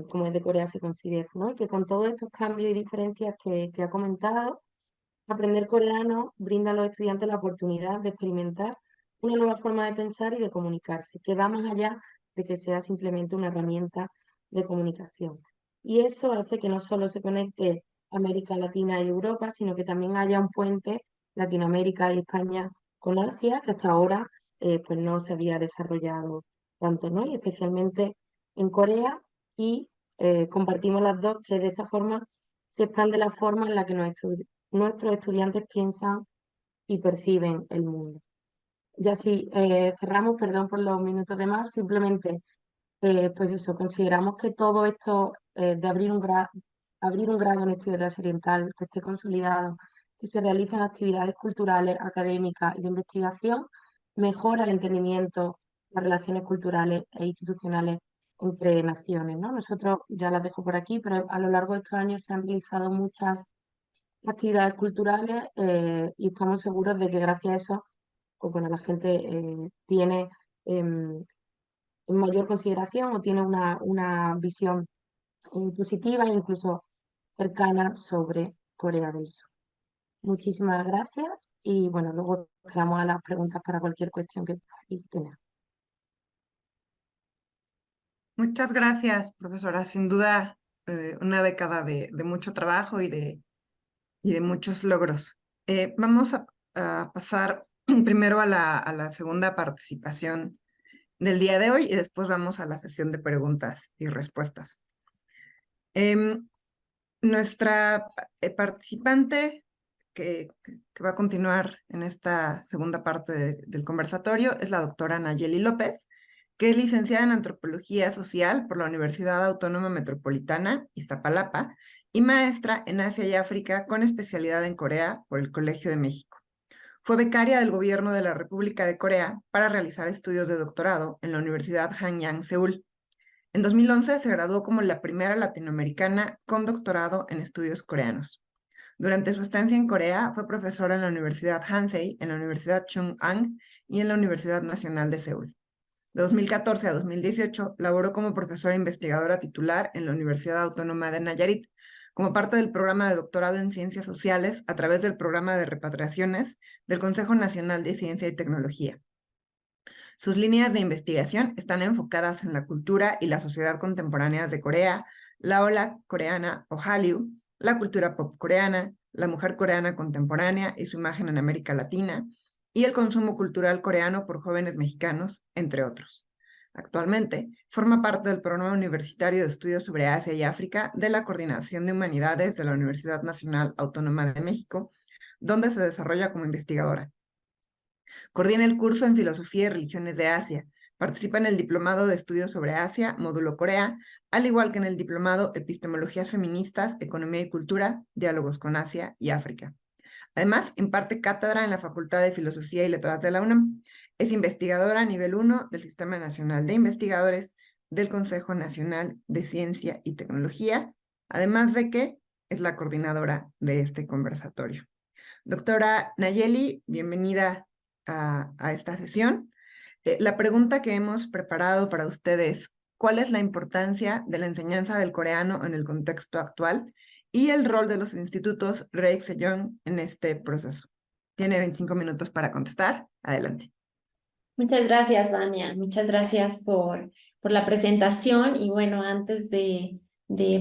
como es de Corea, se considera, ¿no? Y que con todos estos cambios y diferencias que ha comentado, aprender coreano brinda a los estudiantes la oportunidad de experimentar una nueva forma de pensar y de comunicarse, que va más allá de que sea simplemente una herramienta de comunicación. Y eso hace que no solo se conecte América Latina y Europa, sino que también haya un puente Latinoamérica y España con Asia, que hasta ahora pues no se había desarrollado tanto, ¿no? Y especialmente en Corea, y compartimos las dos, que de esta forma se expande la forma en la que nuestros estudiantes piensan y perciben el mundo. Ya si cerramos, perdón por los minutos de más, simplemente, pues eso, consideramos que todo esto de abrir un grado en estudios de Asia Oriental, que esté consolidado, que se realicen actividades culturales, académicas y de investigación, mejora el entendimiento, las relaciones culturales e institucionales entre naciones, ¿no? Nosotros, ya las dejo por aquí, pero a lo largo de estos años se han realizado muchas actividades culturales y estamos seguros de que gracias a eso, pues bueno, la gente tiene en mayor consideración o tiene una visión positiva e incluso cercana sobre Corea del Sur. Muchísimas gracias y bueno, luego esperamos a las preguntas para cualquier cuestión que podáis tener. Muchas gracias, profesora. Sin duda, una década de mucho trabajo y de muchos logros. Vamos a pasar primero a la segunda participación del día de hoy y después vamos a la sesión de preguntas y respuestas. Nuestra participante que va a continuar en esta segunda parte del conversatorio es la doctora Nayeli López, que es licenciada en Antropología Social por la Universidad Autónoma Metropolitana, Iztapalapa, y maestra en Asia y África con especialidad en Corea por el Colegio de México. Fue becaria del gobierno de la República de Corea para realizar estudios de doctorado en la Universidad Hanyang, Seúl. En 2011 se graduó como la primera latinoamericana con doctorado en estudios coreanos. Durante su estancia en Corea fue profesora en la Universidad Hansei, en la Universidad Chung-Ang y en la Universidad Nacional de Seúl. De 2014 a 2018 laboró como profesora investigadora titular en la Universidad Autónoma de Nayarit, como parte del programa de doctorado en Ciencias Sociales a través del programa de repatriaciones del Consejo Nacional de Ciencia y Tecnología. Sus líneas de investigación están enfocadas en la cultura y la sociedad contemporáneas de Corea, la ola coreana o Hallyu, la cultura pop coreana, la mujer coreana contemporánea y su imagen en América Latina, y el consumo cultural coreano por jóvenes mexicanos, entre otros. Actualmente, forma parte del programa universitario de estudios sobre Asia y África de la Coordinación de Humanidades de la Universidad Nacional Autónoma de México, donde se desarrolla como investigadora. Coordina el curso en Filosofía y Religiones de Asia. Participa en el Diplomado de Estudios sobre Asia, módulo Corea, al igual que en el Diplomado Epistemologías Feministas, Economía y Cultura, Diálogos con Asia y África. Además, imparte cátedra en la Facultad de Filosofía y Letras de la UNAM. Es investigadora a nivel 1 del Sistema Nacional de Investigadores del Consejo Nacional de Ciencia y Tecnología, además de que es la coordinadora de este conversatorio. Doctora Nayeli, bienvenida a esta sesión. La pregunta que hemos preparado para ustedes, ¿cuál es la importancia de la enseñanza del coreano en el contexto actual y el rol de los institutos Rey Sejong en este proceso? Tiene 25 minutos para contestar. Adelante. Muchas gracias, Vania. Muchas gracias por la presentación. Y bueno, antes de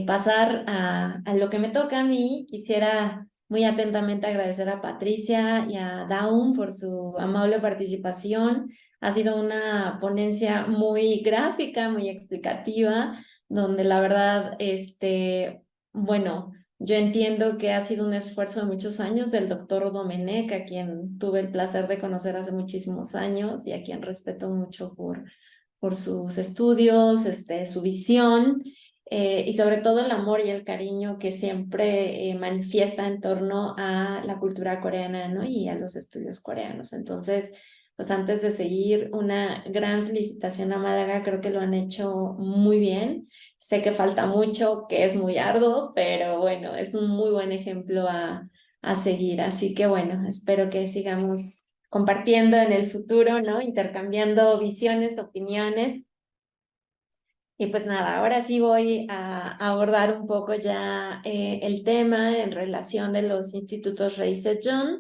pasar a lo que me toca a mí, quisiera muy atentamente agradecer a Patricia y a Daum por su amable participación. Ha sido una ponencia muy gráfica, muy explicativa, donde la verdad, bueno, yo entiendo que ha sido un esfuerzo de muchos años del doctor Domenech, a quien tuve el placer de conocer hace muchísimos años y a quien respeto mucho por sus estudios, su visión y sobre todo el amor y el cariño que siempre manifiesta en torno a la cultura coreana, ¿no? Y a los estudios coreanos. Entonces, pues antes de seguir, una gran felicitación a Málaga, creo que lo han hecho muy bien. Sé que falta mucho, que es muy arduo, pero bueno, es un muy buen ejemplo a seguir. Así que bueno, espero que sigamos compartiendo en el futuro, ¿no? Intercambiando visiones, opiniones. Y pues nada, ahora sí voy a abordar un poco ya el tema en relación de los institutos Rey Sejong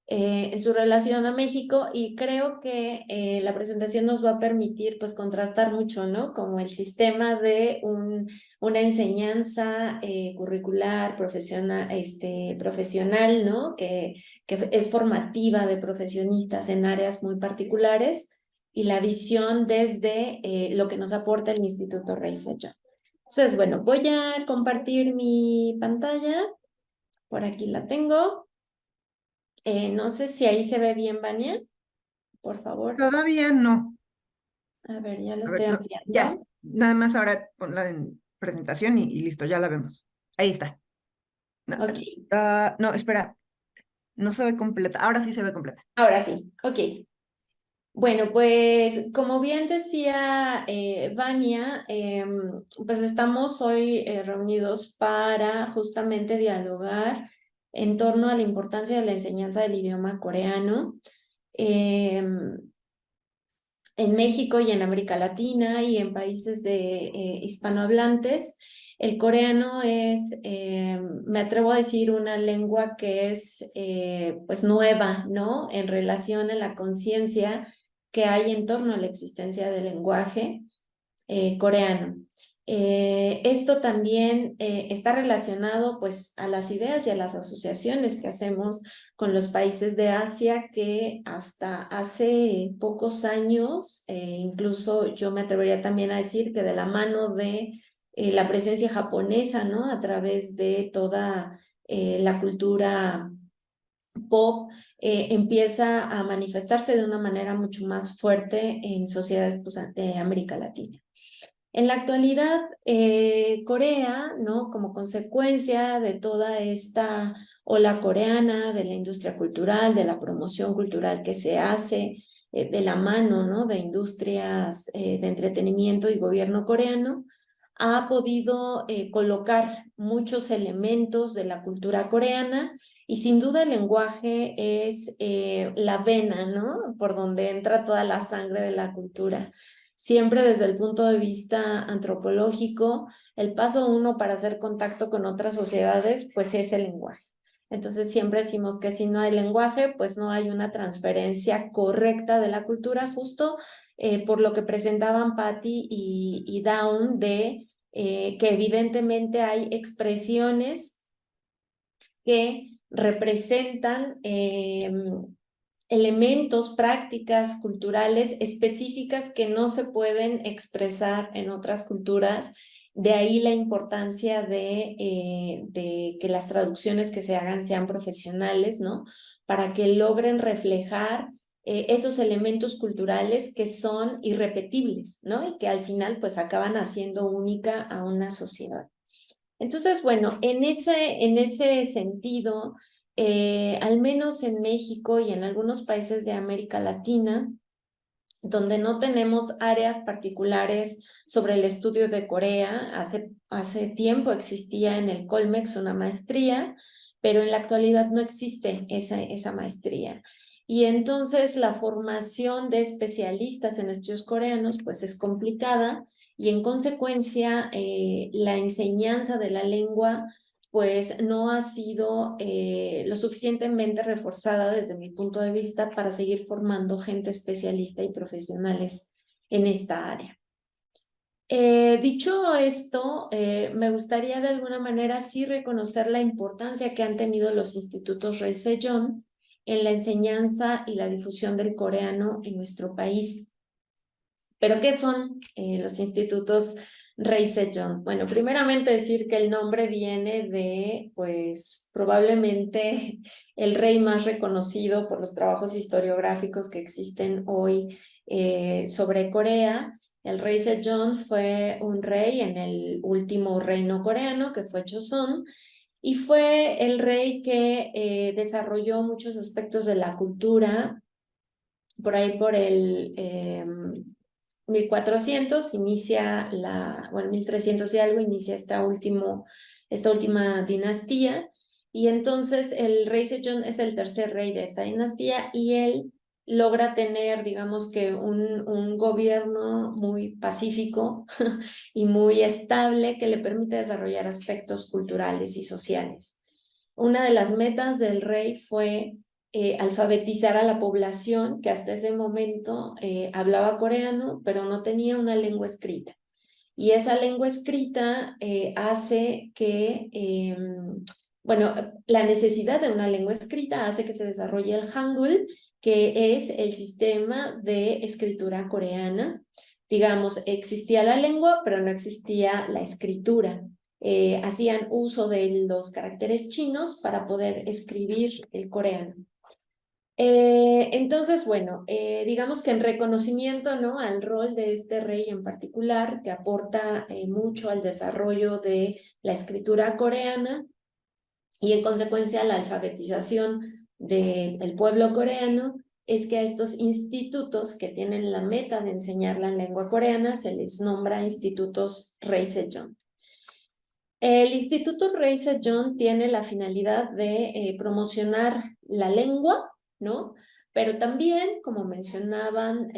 en su relación a México, y creo que la presentación nos va a permitir pues contrastar mucho, ¿no? Como el sistema de una enseñanza curricular, profesional, ¿no? Que es formativa de profesionistas en áreas muy particulares, y la visión desde lo que nos aporta el Instituto Rey Sejong. Entonces, bueno, voy a compartir mi pantalla. Por aquí la tengo. No sé si ahí se ve bien, Vania. Por favor. Todavía no. A ver, ya lo A ver, estoy no, ampliando. ya, nada más ahora ponla en presentación y listo, ya la vemos. Ahí está. No, Ok, no, espera, no se ve completa. Ahora sí se ve completa. ahora sí. Ok. Bueno, pues como bien decía Vania, pues estamos hoy reunidos para justamente dialogar en torno a la importancia de la enseñanza del idioma coreano. en México y en América Latina y en países de hispanohablantes, el coreano es, me atrevo a decir, una lengua que es pues nueva, ¿no? En relación a la conciencia que hay en torno a la existencia del lenguaje coreano. Esto también está relacionado pues a las ideas y a las asociaciones que hacemos con los países de Asia que hasta hace pocos años, incluso yo me atrevería también a decir que de la mano de la presencia japonesa, ¿no? A través de toda la cultura pop, empieza a manifestarse de una manera mucho más fuerte en sociedades pues, de América Latina. En la actualidad, Corea, ¿no? Como consecuencia de toda esta ola coreana, de la industria cultural, de la promoción cultural que se hace de la mano, ¿no? De industrias de entretenimiento y gobierno coreano, ha podido colocar muchos elementos de la cultura coreana y sin duda el lenguaje es la vena, ¿no? Por donde entra toda la sangre de la cultura. Siempre desde el punto de vista antropológico, el paso uno para hacer contacto con otras sociedades, pues es el lenguaje. Entonces siempre decimos que si no hay lenguaje, pues no hay una transferencia correcta de la cultura, justo por lo que presentaban Patty y Dawn de que evidentemente hay expresiones que representan elementos, prácticas culturales específicas que no se pueden expresar en otras culturas. De ahí la importancia de que las traducciones que se hagan sean profesionales, ¿no? Para que logren reflejar esos elementos culturales que son irrepetibles, ¿no? Y que al final pues acaban haciendo única a una sociedad. Entonces, bueno, en ese sentido, al menos en México y en algunos países de América Latina, donde no tenemos áreas particulares sobre el estudio de Corea, hace tiempo existía en el Colmex una maestría, pero en la actualidad no existe esa maestría. Y entonces la formación de especialistas en estudios coreanos pues es complicada y en consecuencia la enseñanza de la lengua pues no ha sido lo suficientemente reforzada desde mi punto de vista para seguir formando gente especialista y profesionales en esta área. Dicho esto, me gustaría de alguna manera sí reconocer la importancia que han tenido los institutos Rey Sejong en la enseñanza y la difusión del coreano en nuestro país. ¿Pero qué son los institutos Rey Sejong? Bueno, primeramente decir que el nombre viene de, pues, probablemente el rey más reconocido por los trabajos historiográficos que existen hoy sobre Corea. El rey Sejong fue un rey en el último reino coreano, que fue Joseon, y fue el rey que desarrolló muchos aspectos de la cultura. Por ahí por el 1400 inicia bueno, 1300 y algo inicia esta última dinastía, y entonces el rey Sejong es el tercer rey de esta dinastía y él logra tener, digamos que un gobierno muy pacífico y muy estable que le permite desarrollar aspectos culturales y sociales. Una de las metas del rey fue alfabetizar a la población que hasta ese momento hablaba coreano, pero no tenía una lengua escrita. Y esa lengua escrita hace que, bueno, la necesidad de una lengua escrita hace que se desarrolle el Hangul, que es el sistema de escritura coreana. Digamos, existía la lengua, pero no existía la escritura. Hacían uso de los caracteres chinos para poder escribir el coreano. Entonces, bueno, digamos que en reconocimiento, ¿no?, al rol de este rey en particular, que aporta mucho al desarrollo de la escritura coreana y en consecuencia a la alfabetización del pueblo coreano, es que a estos institutos que tienen la meta de enseñar la lengua coreana se les nombra institutos Rey Sejong. El Instituto Rey Sejong tiene la finalidad de promocionar la lengua, ¿no?, pero también, como mencionaban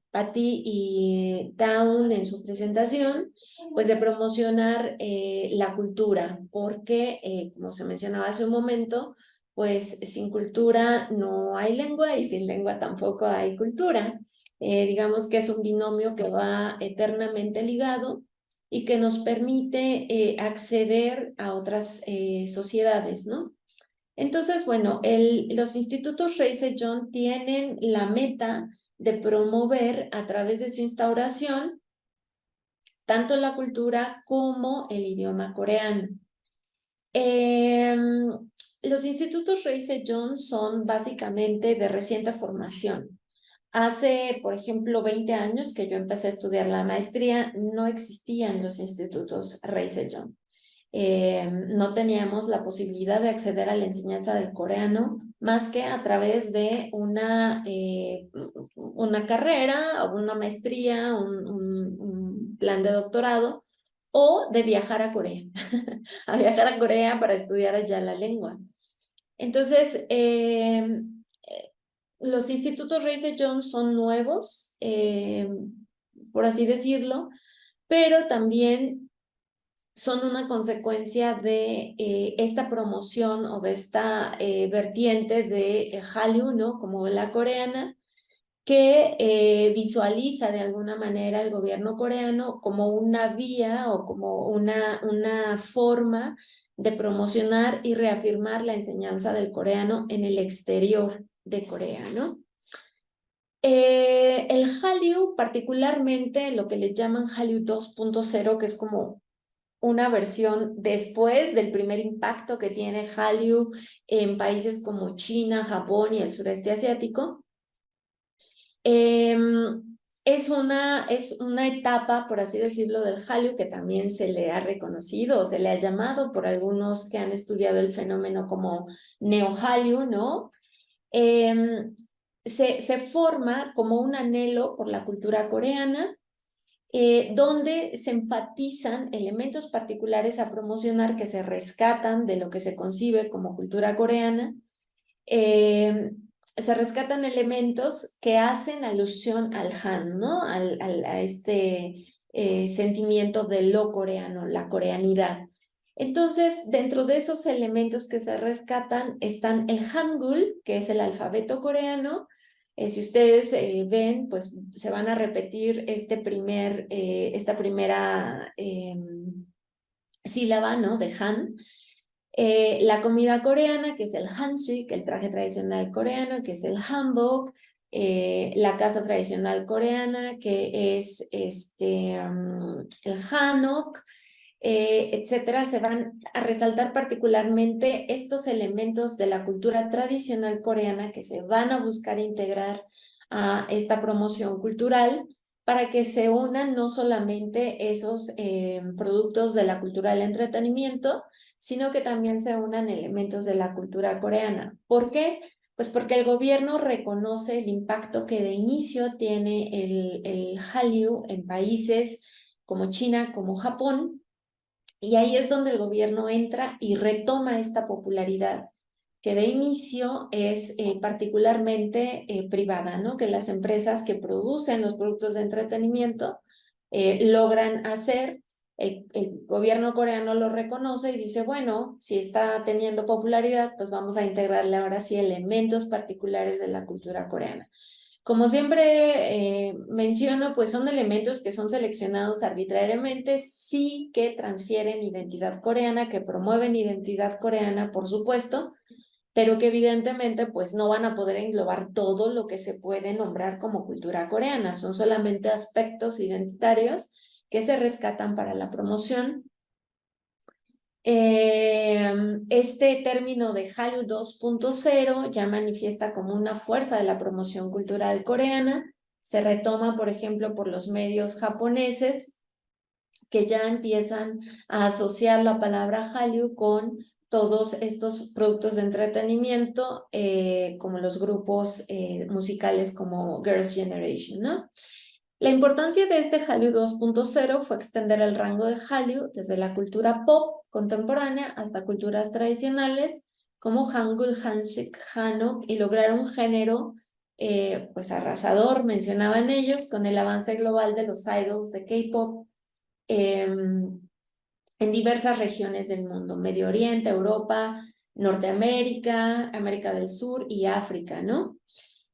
Patty y Dawn en su presentación, pues de promocionar la cultura, porque, como se mencionaba hace un momento, pues sin cultura no hay lengua y sin lengua tampoco hay cultura. Digamos que es un binomio que va eternamente ligado y que nos permite acceder a otras sociedades, ¿no? Entonces, bueno, los institutos Reise John tienen la meta de promover a través de su instauración tanto la cultura como el idioma coreano. Los institutos Reise John son básicamente de reciente formación. Hace, por ejemplo, 20 años que yo empecé a estudiar la maestría, no existían los institutos Reise John. No teníamos la posibilidad de acceder a la enseñanza del coreano más que a través de una carrera, una maestría, un plan de doctorado o de viajar a Corea, a viajar a Corea para estudiar allá la lengua. Entonces, los institutos Reise John son nuevos, por así decirlo, pero también son una consecuencia de esta promoción o de esta vertiente de Hallyu, ¿no? Como la coreana, que visualiza de alguna manera el gobierno coreano como una vía o como una forma de promocionar y reafirmar la enseñanza del coreano en el exterior de Corea, ¿no? El Hallyu, particularmente lo que le llaman Hallyu 2.0, que es como una versión después del primer impacto que tiene Hallyu en países como China, Japón y el sureste asiático. Es una etapa, por así decirlo, del Hallyu que también se le ha reconocido o se le ha llamado por algunos que han estudiado el fenómeno como Neo-Hallyu, ¿no? Se forma como un anhelo por la cultura coreana, donde se enfatizan elementos particulares a promocionar que se rescatan de lo que se concibe como cultura coreana. Se rescatan elementos que hacen alusión al Han, ¿no? A este sentimiento de lo coreano, la coreanidad. Entonces, dentro de esos elementos que se rescatan están el Hangul, que es el alfabeto coreano. Si ustedes ven, pues se van a repetir esta primera sílaba, ¿no? De Han. La comida coreana, que es el hansik, el traje tradicional coreano, que es el hanbok, la casa tradicional coreana, que es el hanok, etcétera. Se van a resaltar particularmente estos elementos de la cultura tradicional coreana que se van a buscar integrar a esta promoción cultural para que se unan no solamente esos productos de la cultura del entretenimiento, sino que también se unan elementos de la cultura coreana. ¿Por qué? Pues porque el gobierno reconoce el impacto que de inicio tiene el Hallyu en países como China, como Japón, y ahí es donde el gobierno entra y retoma esta popularidad que de inicio es particularmente privada, ¿no? Que las empresas que producen los productos de entretenimiento logran hacer. El gobierno coreano lo reconoce y dice, bueno, si está teniendo popularidad, pues vamos a integrarle ahora sí elementos particulares de la cultura coreana. Como siempre menciono, pues son elementos que son seleccionados arbitrariamente, sí que transfieren identidad coreana, que promueven identidad coreana, por supuesto, pero que evidentemente pues no van a poder englobar todo lo que se puede nombrar como cultura coreana. Son solamente aspectos identitarios que se rescatan para la promoción. Este término de Hallyu 2.0 ya manifiesta como una fuerza de la promoción cultural coreana. Se retoma, por ejemplo, por los medios japoneses que ya empiezan a asociar la palabra Hallyu con todos estos productos de entretenimiento, como los grupos musicales como Girls' Generation, ¿no? La importancia de este Hallyu 2.0 fue extender el rango de Hallyu desde la cultura pop contemporánea hasta culturas tradicionales como Hangul, Hansik, Hanok y lograr un género pues arrasador, mencionaban ellos, con el avance global de los idols de K-pop en diversas regiones del mundo, Medio Oriente, Europa, Norteamérica, América del Sur y África, ¿no?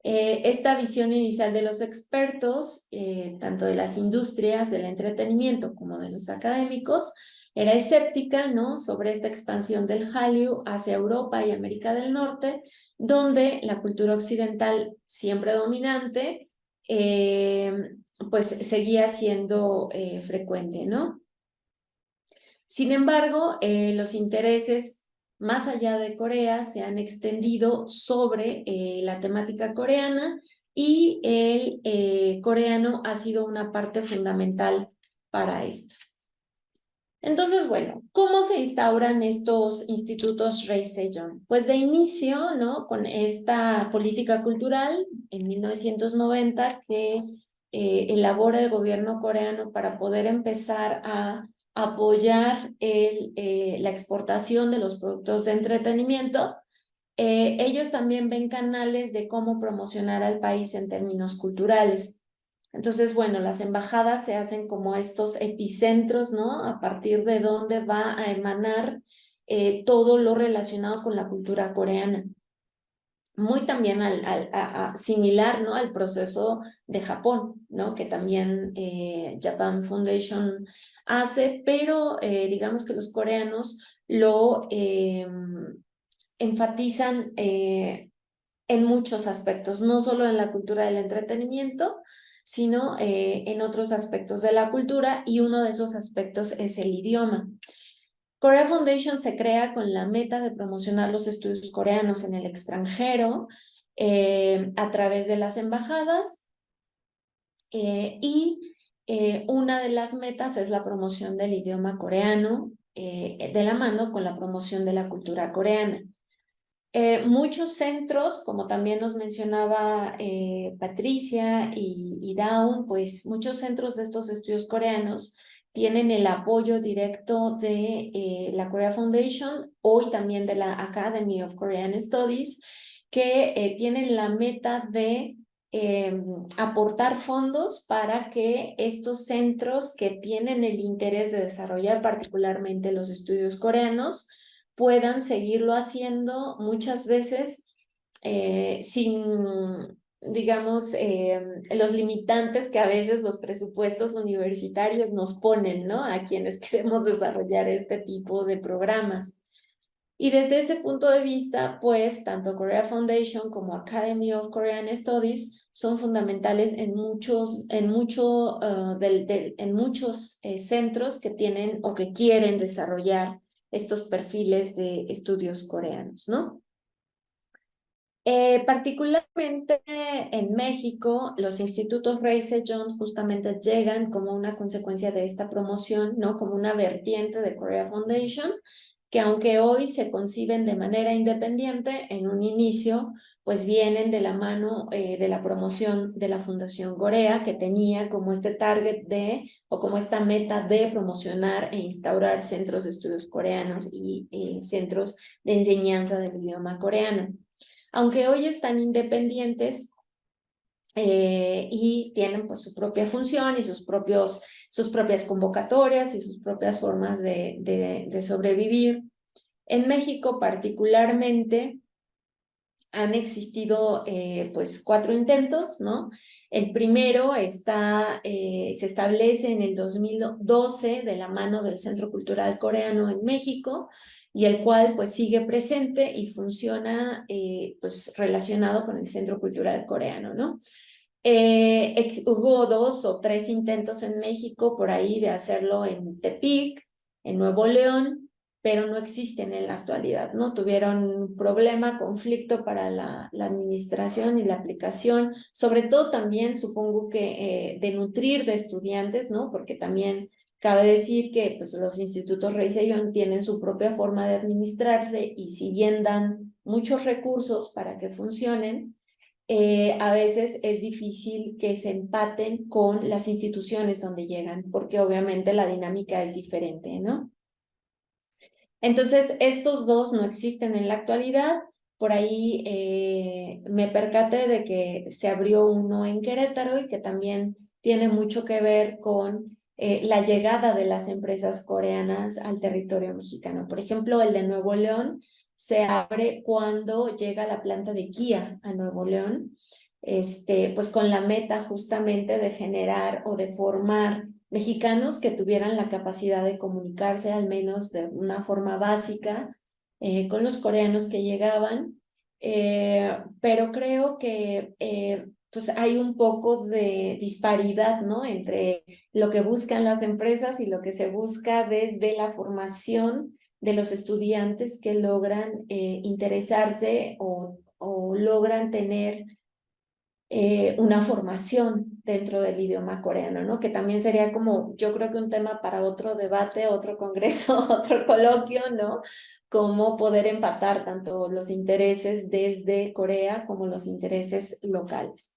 Esta visión inicial de los expertos, tanto de las industrias del entretenimiento como de los académicos, era escéptica, ¿no?, sobre esta expansión del Hallyu hacia Europa y América del Norte, donde la cultura occidental, siempre dominante, pues seguía siendo frecuente, ¿no? Sin embargo, los intereses más allá de Corea se han extendido sobre la temática coreana y el coreano ha sido una parte fundamental para esto. Entonces, bueno, ¿cómo se instauran estos institutos Rey Sejong? Pues de inicio, ¿no?, con esta política cultural en 1990 que elabora el gobierno coreano para poder empezar a apoyar la exportación de los productos de entretenimiento. Ellos también ven canales de cómo promocionar al país en términos culturales. Entonces, bueno, las embajadas se hacen como estos epicentros, ¿no?, a partir de donde va a emanar todo lo relacionado con la cultura coreana. Muy también similar, ¿no?, al proceso de Japón, ¿no?, que también Japan Foundation hace, pero digamos que los coreanos lo enfatizan en muchos aspectos, no solo en la cultura del entretenimiento, sino en otros aspectos de la cultura, y uno de esos aspectos es el idioma. Korea Foundation se crea con la meta de promocionar los estudios coreanos en el extranjero a través de las embajadas y una de las metas es la promoción del idioma coreano de la mano con la promoción de la cultura coreana. Muchos centros, como también nos mencionaba Patricia y Dawn, pues muchos centros de estos estudios coreanos tienen el apoyo directo de la Korea Foundation, hoy también de la Academy of Korean Studies, que tienen la meta de aportar fondos para que estos centros que tienen el interés de desarrollar particularmente los estudios coreanos puedan seguirlo haciendo, muchas veces sin, digamos, los limitantes que a veces los presupuestos universitarios nos ponen, ¿no?, a quienes queremos desarrollar este tipo de programas. Y desde ese punto de vista, pues, tanto Korea Foundation como Academy of Korean Studies son fundamentales en muchos centros que tienen o que quieren desarrollar estos perfiles de estudios coreanos, ¿no? Particularmente en México, los institutos Rey Sejong justamente llegan como una consecuencia de esta promoción, ¿no?, como una vertiente de Korea Foundation, que aunque hoy se conciben de manera independiente, en un inicio pues vienen de la mano de la promoción de la Fundación Corea, que tenía como este target o como esta meta de promocionar e instaurar centros de estudios coreanos y centros de enseñanza del idioma coreano. Aunque hoy están independientes y tienen pues su propia función y sus propias convocatorias y sus propias formas de sobrevivir. En México particularmente han existido pues 4 intentos, ¿no? El primero se establece en el 2012 de la mano del Centro Cultural Coreano en México, y el cual pues sigue presente y funciona pues relacionado con el Centro Cultural Coreano, ¿no? Hubo 2 o 3 intentos en México por ahí de hacerlo en Tepic, en Nuevo León, pero no existen en la actualidad, ¿no? Tuvieron problema, conflicto para la administración y la aplicación, sobre todo también supongo que de nutrir de estudiantes, ¿no? Porque también cabe decir que pues, los institutos Rey Sejong tienen su propia forma de administrarse, y si bien dan muchos recursos para que funcionen, a veces es difícil que se empaten con las instituciones donde llegan, porque obviamente la dinámica es diferente, ¿no? Entonces, estos 2 no existen en la actualidad. por ahí me percaté de que se abrió uno en Querétaro y que también tiene mucho que ver con la llegada de las empresas coreanas al territorio mexicano. Por ejemplo, el de Nuevo León se abre cuando llega la planta de Kia a Nuevo León, pues con la meta justamente de generar o de formar mexicanos que tuvieran la capacidad de comunicarse al menos de una forma básica con los coreanos que llegaban, pero creo que pues hay un poco de disparidad, ¿no? Entre lo que buscan las empresas y lo que se busca desde la formación de los estudiantes que logran interesarse o logran tener una formación dentro del idioma coreano, ¿no? Que también sería como, yo creo que un tema para otro debate, otro congreso, otro coloquio, ¿no? Cómo poder empatar tanto los intereses desde Corea como los intereses locales.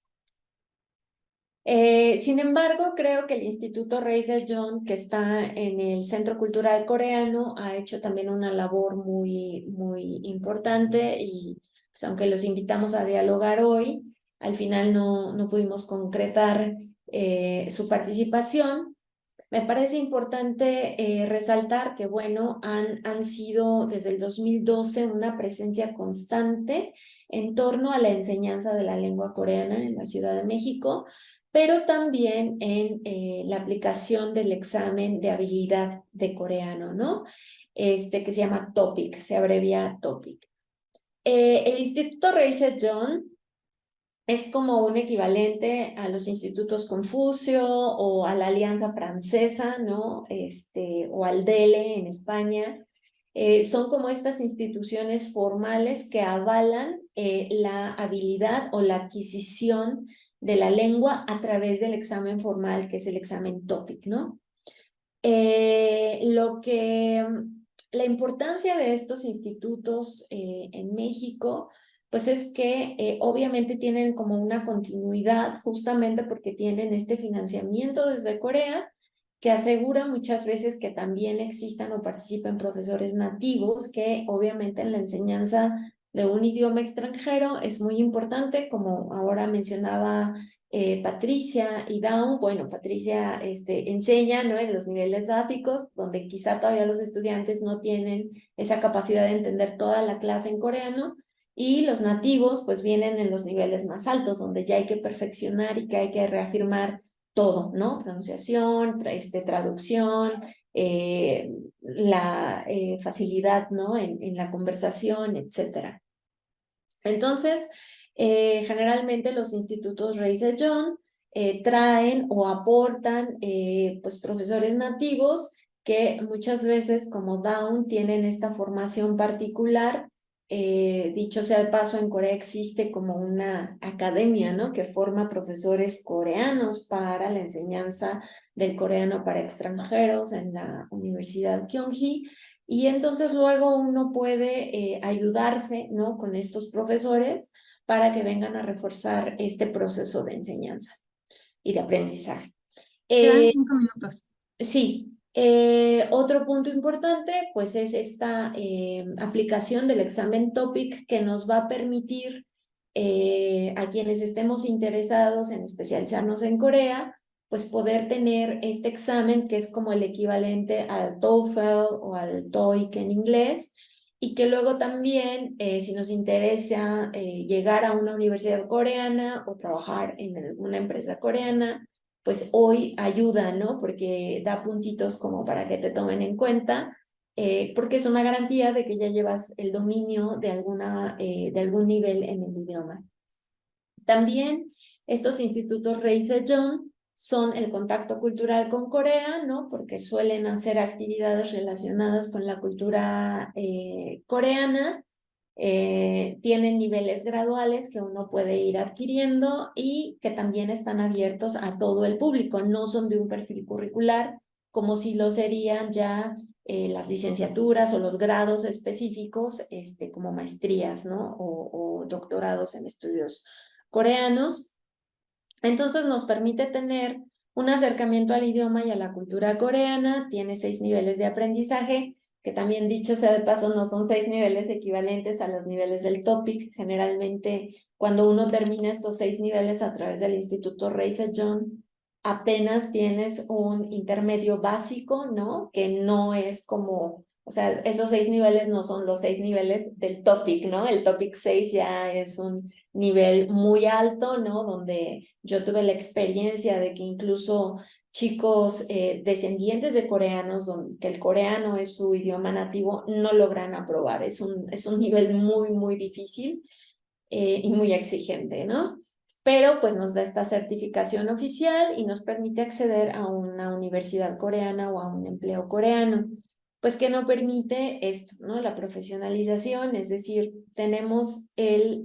Sin embargo, creo que el Instituto Rey Sejong, que está en el Centro Cultural Coreano, ha hecho también una labor muy, muy importante y pues, aunque los invitamos a dialogar hoy, al final no pudimos concretar su participación. Me parece importante resaltar que, bueno, han sido desde el 2012 una presencia constante en torno a la enseñanza de la lengua coreana en la Ciudad de México, pero también en la aplicación del examen de habilidad de coreano, ¿no? Que se llama TOPIK, se abrevia TOPIK. El Instituto Rey Sejong es como un equivalente a los institutos Confucio o a la Alianza Francesa, ¿no? O al DELE en España. Son como estas instituciones formales que avalan la habilidad o la adquisición de la lengua a través del examen formal, que es el examen TOPIK, ¿no? La importancia de estos institutos en México, pues es que obviamente tienen como una continuidad justamente porque tienen este financiamiento desde Corea que asegura muchas veces que también existan o participen profesores nativos que obviamente en la enseñanza de un idioma extranjero es muy importante, como ahora mencionaba Patricia y Dawn. Bueno, Patricia enseña, ¿no? En los niveles básicos, donde quizá todavía los estudiantes no tienen esa capacidad de entender toda la clase en coreano, y los nativos pues vienen en los niveles más altos, donde ya hay que perfeccionar y que hay que reafirmar todo, ¿no? Pronunciación, traducción, la facilidad, ¿no? En la conversación, etcétera. Entonces, generalmente los institutos Rey Sejong traen o aportan pues profesores nativos que muchas veces como Dawn tienen esta formación particular. Dicho sea de paso, en Corea existe como una academia, ¿no? Que forma profesores coreanos para la enseñanza del coreano para extranjeros en la Universidad Kyunghee. Y entonces luego uno puede ayudarse, ¿no? Con estos profesores para que vengan a reforzar este proceso de enseñanza y de aprendizaje. Quedan 5 minutos. Sí, otro punto importante pues es esta aplicación del examen TOPIK que nos va a permitir a quienes estemos interesados en especializarnos en Corea, pues poder tener este examen que es como el equivalente al TOEFL o al TOEIC en inglés, y que luego también, si nos interesa llegar a una universidad coreana o trabajar en una empresa coreana, pues hoy ayuda, ¿no? Porque da puntitos como para que te tomen en cuenta, porque es una garantía de que ya llevas el dominio de algún nivel en el idioma. También estos institutos Rey Sejong son el contacto cultural con Corea, ¿no? Porque suelen hacer actividades relacionadas con la cultura coreana. Tienen niveles graduales que uno puede ir adquiriendo y que también están abiertos a todo el público. No son de un perfil curricular como si lo serían ya las licenciaturas o los grados específicos, como maestrías, ¿no? O doctorados en estudios coreanos. Entonces nos permite tener un acercamiento al idioma y a la cultura coreana. Tiene 6 niveles de aprendizaje que también dicho sea de paso, no son 6 niveles equivalentes a los niveles del TOPIK. Generalmente, cuando uno termina estos 6 niveles a través del Instituto Reise John, apenas tienes un intermedio básico, ¿no? Que no es como, o sea, esos 6 niveles no son los 6 niveles del TOPIK, ¿no? El TOPIK 6 ya es un nivel muy alto, ¿no? Donde yo tuve la experiencia de que incluso chicos descendientes de coreanos, que el coreano es su idioma nativo, no logran aprobar. Es un nivel muy, muy difícil y muy exigente, ¿no? Pero pues nos da esta certificación oficial y nos permite acceder a una universidad coreana o a un empleo coreano. Pues que no permite esto, ¿no? La profesionalización, es decir, tenemos el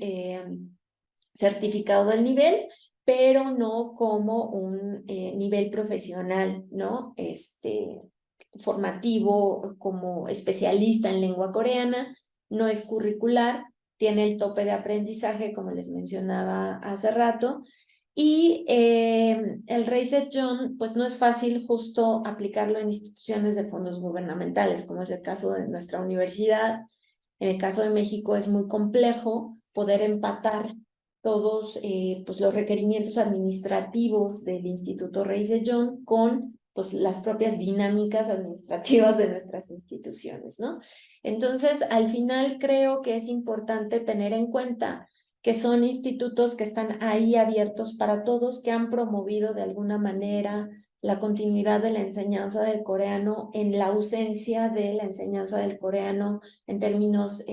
certificado del nivel, pero no como un nivel profesional, ¿no? Formativo como especialista en lengua coreana, no es curricular, tiene el tope de aprendizaje, como les mencionaba hace rato, y el Reise John, pues no es fácil justo aplicarlo en instituciones de fondos gubernamentales, como es el caso de nuestra universidad. En el caso de México es muy complejo poder empatar todos pues, los requerimientos administrativos del Instituto Reise John con pues, las propias dinámicas administrativas de nuestras instituciones, ¿no? Entonces, al final creo que es importante tener en cuenta que son institutos que están ahí abiertos para todos, que han promovido de alguna manera la continuidad de la enseñanza del coreano en la ausencia de la enseñanza del coreano en términos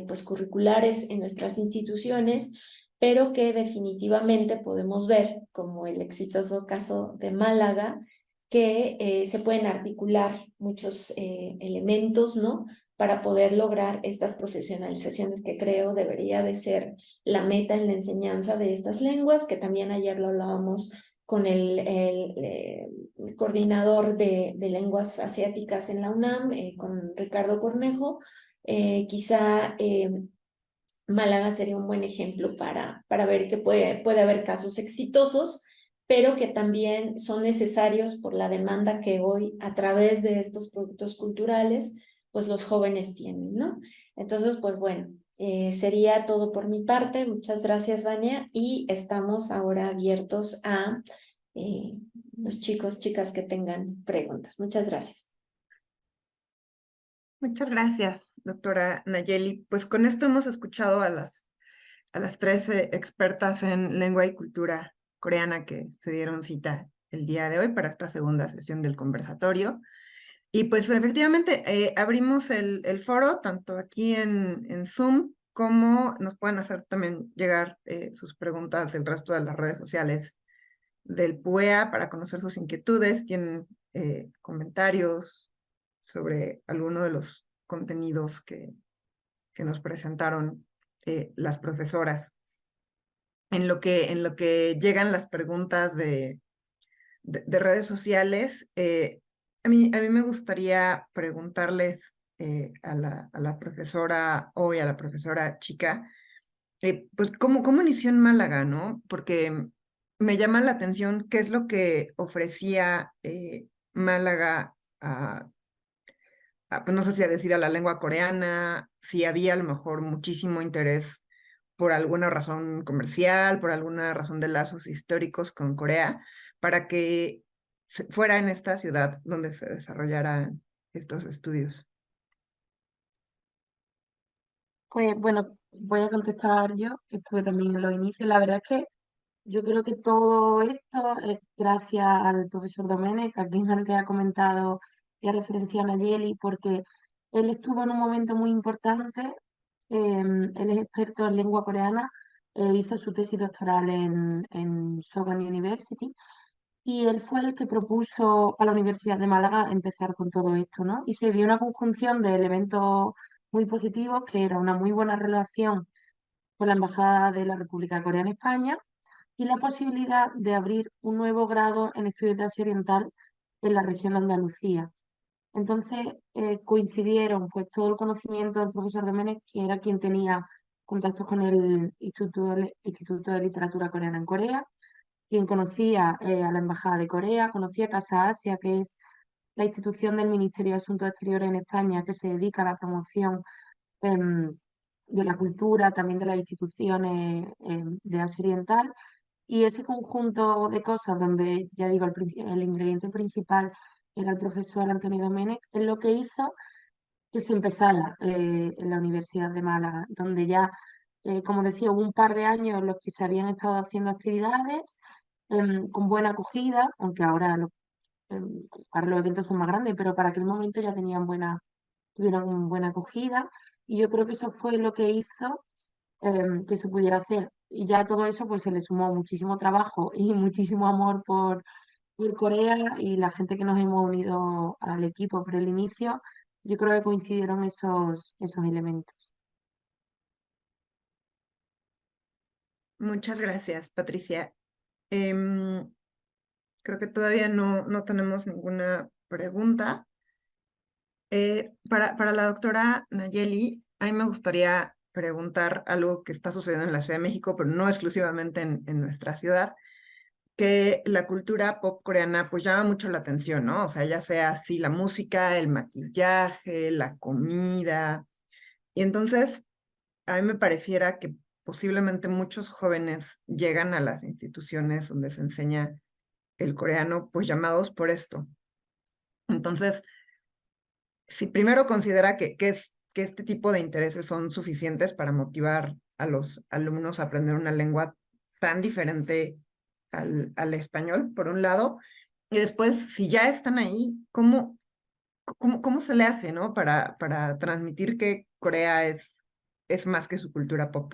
pues curriculares en nuestras instituciones, pero que definitivamente podemos ver, como el exitoso caso de Málaga, que se pueden articular muchos elementos, ¿no? Para poder lograr estas profesionalizaciones que creo debería de ser la meta en la enseñanza de estas lenguas, que también ayer lo hablábamos con el coordinador de lenguas asiáticas en la UNAM, con Ricardo Cornejo. Quizá Málaga sería un buen ejemplo para ver que puede haber casos exitosos, pero que también son necesarios por la demanda que hoy a través de estos productos culturales, pues los jóvenes tienen, ¿no? Entonces, pues bueno, sería todo por mi parte. Muchas gracias, Vania, y estamos ahora abiertos a los chicos, chicas que tengan preguntas. Muchas gracias. Muchas gracias, doctora Nayeli. Pues con esto hemos escuchado a las 13 expertas en lengua y cultura coreana que se dieron cita el día de hoy para esta segunda sesión del conversatorio. Y pues efectivamente abrimos el foro tanto aquí en Zoom como nos pueden hacer también llegar sus preguntas del resto de las redes sociales del PUEA para conocer sus inquietudes. Tienen comentarios sobre alguno de los contenidos que nos presentaron las profesoras. En lo que llegan las preguntas de redes sociales, a mí me gustaría preguntarles a la profesora hoy, a la profesora Chica, pues ¿cómo inició en Málaga, no? Porque me llama la atención qué es lo que ofrecía Málaga pues no sé si a decir a la lengua coreana, si había a lo mejor muchísimo interés por alguna razón comercial, por alguna razón de lazos históricos con Corea, para que fuera en esta ciudad donde se desarrollaran estos estudios. Pues bueno, voy a contestar yo, que estuve también en los inicios. La verdad es que yo creo que todo esto es gracias al profesor Domenech, a quien antes ha comentado y ha referenciado a Nayeli, porque él estuvo en un momento muy importante. Él es experto en lengua coreana, hizo su tesis doctoral en Sogan University, y él fue el que propuso a la Universidad de Málaga empezar con todo esto, ¿no? Y se dio una conjunción de elementos muy positivos, que era una muy buena relación con la Embajada de la República de Corea en España y la posibilidad de abrir un nuevo grado en estudios de Asia Oriental en la región de Andalucía. Entonces coincidieron pues todo el conocimiento del profesor Domenech, que era quien tenía contactos con el Instituto de Literatura Coreana en Corea, quien conocía a la Embajada de Corea, conocía Casa Asia, que es la institución del Ministerio de Asuntos Exteriores en España que se dedica a la promoción de la cultura, también de las instituciones de Asia Oriental. Y ese conjunto de cosas donde, ya digo, el ingrediente principal era el profesor Antonio Domenech, es lo que hizo que se empezara en la Universidad de Málaga, donde ya, como decía, hubo un par de años en los que se habían estado haciendo actividades con buena acogida, aunque ahora los eventos son más grandes, pero para aquel momento ya tuvieron buena acogida, y yo creo que eso fue lo que hizo que se pudiera hacer. Y ya todo eso pues se le sumó muchísimo trabajo y muchísimo amor por Corea, y la gente que nos hemos unido al equipo por el inicio, yo creo que coincidieron esos elementos. Muchas gracias, Patricia. Em, Creo que todavía no tenemos ninguna pregunta. Para la doctora Nayeli, a mí me gustaría preguntar algo que está sucediendo en la Ciudad de México, pero no exclusivamente en nuestra ciudad, que la cultura pop coreana pues llama mucho la atención, ¿no? O sea, ya sea así la música, el maquillaje, la comida. Y entonces, a mí me pareciera que posiblemente muchos jóvenes llegan a las instituciones donde se enseña el coreano, pues llamados por esto. Entonces, si primero considera que este tipo de intereses son suficientes para motivar a los alumnos a aprender una lengua tan diferente al español, por un lado, y después, si ya están ahí, ¿cómo se le hace, ¿no? Para transmitir que Corea es más que su cultura pop.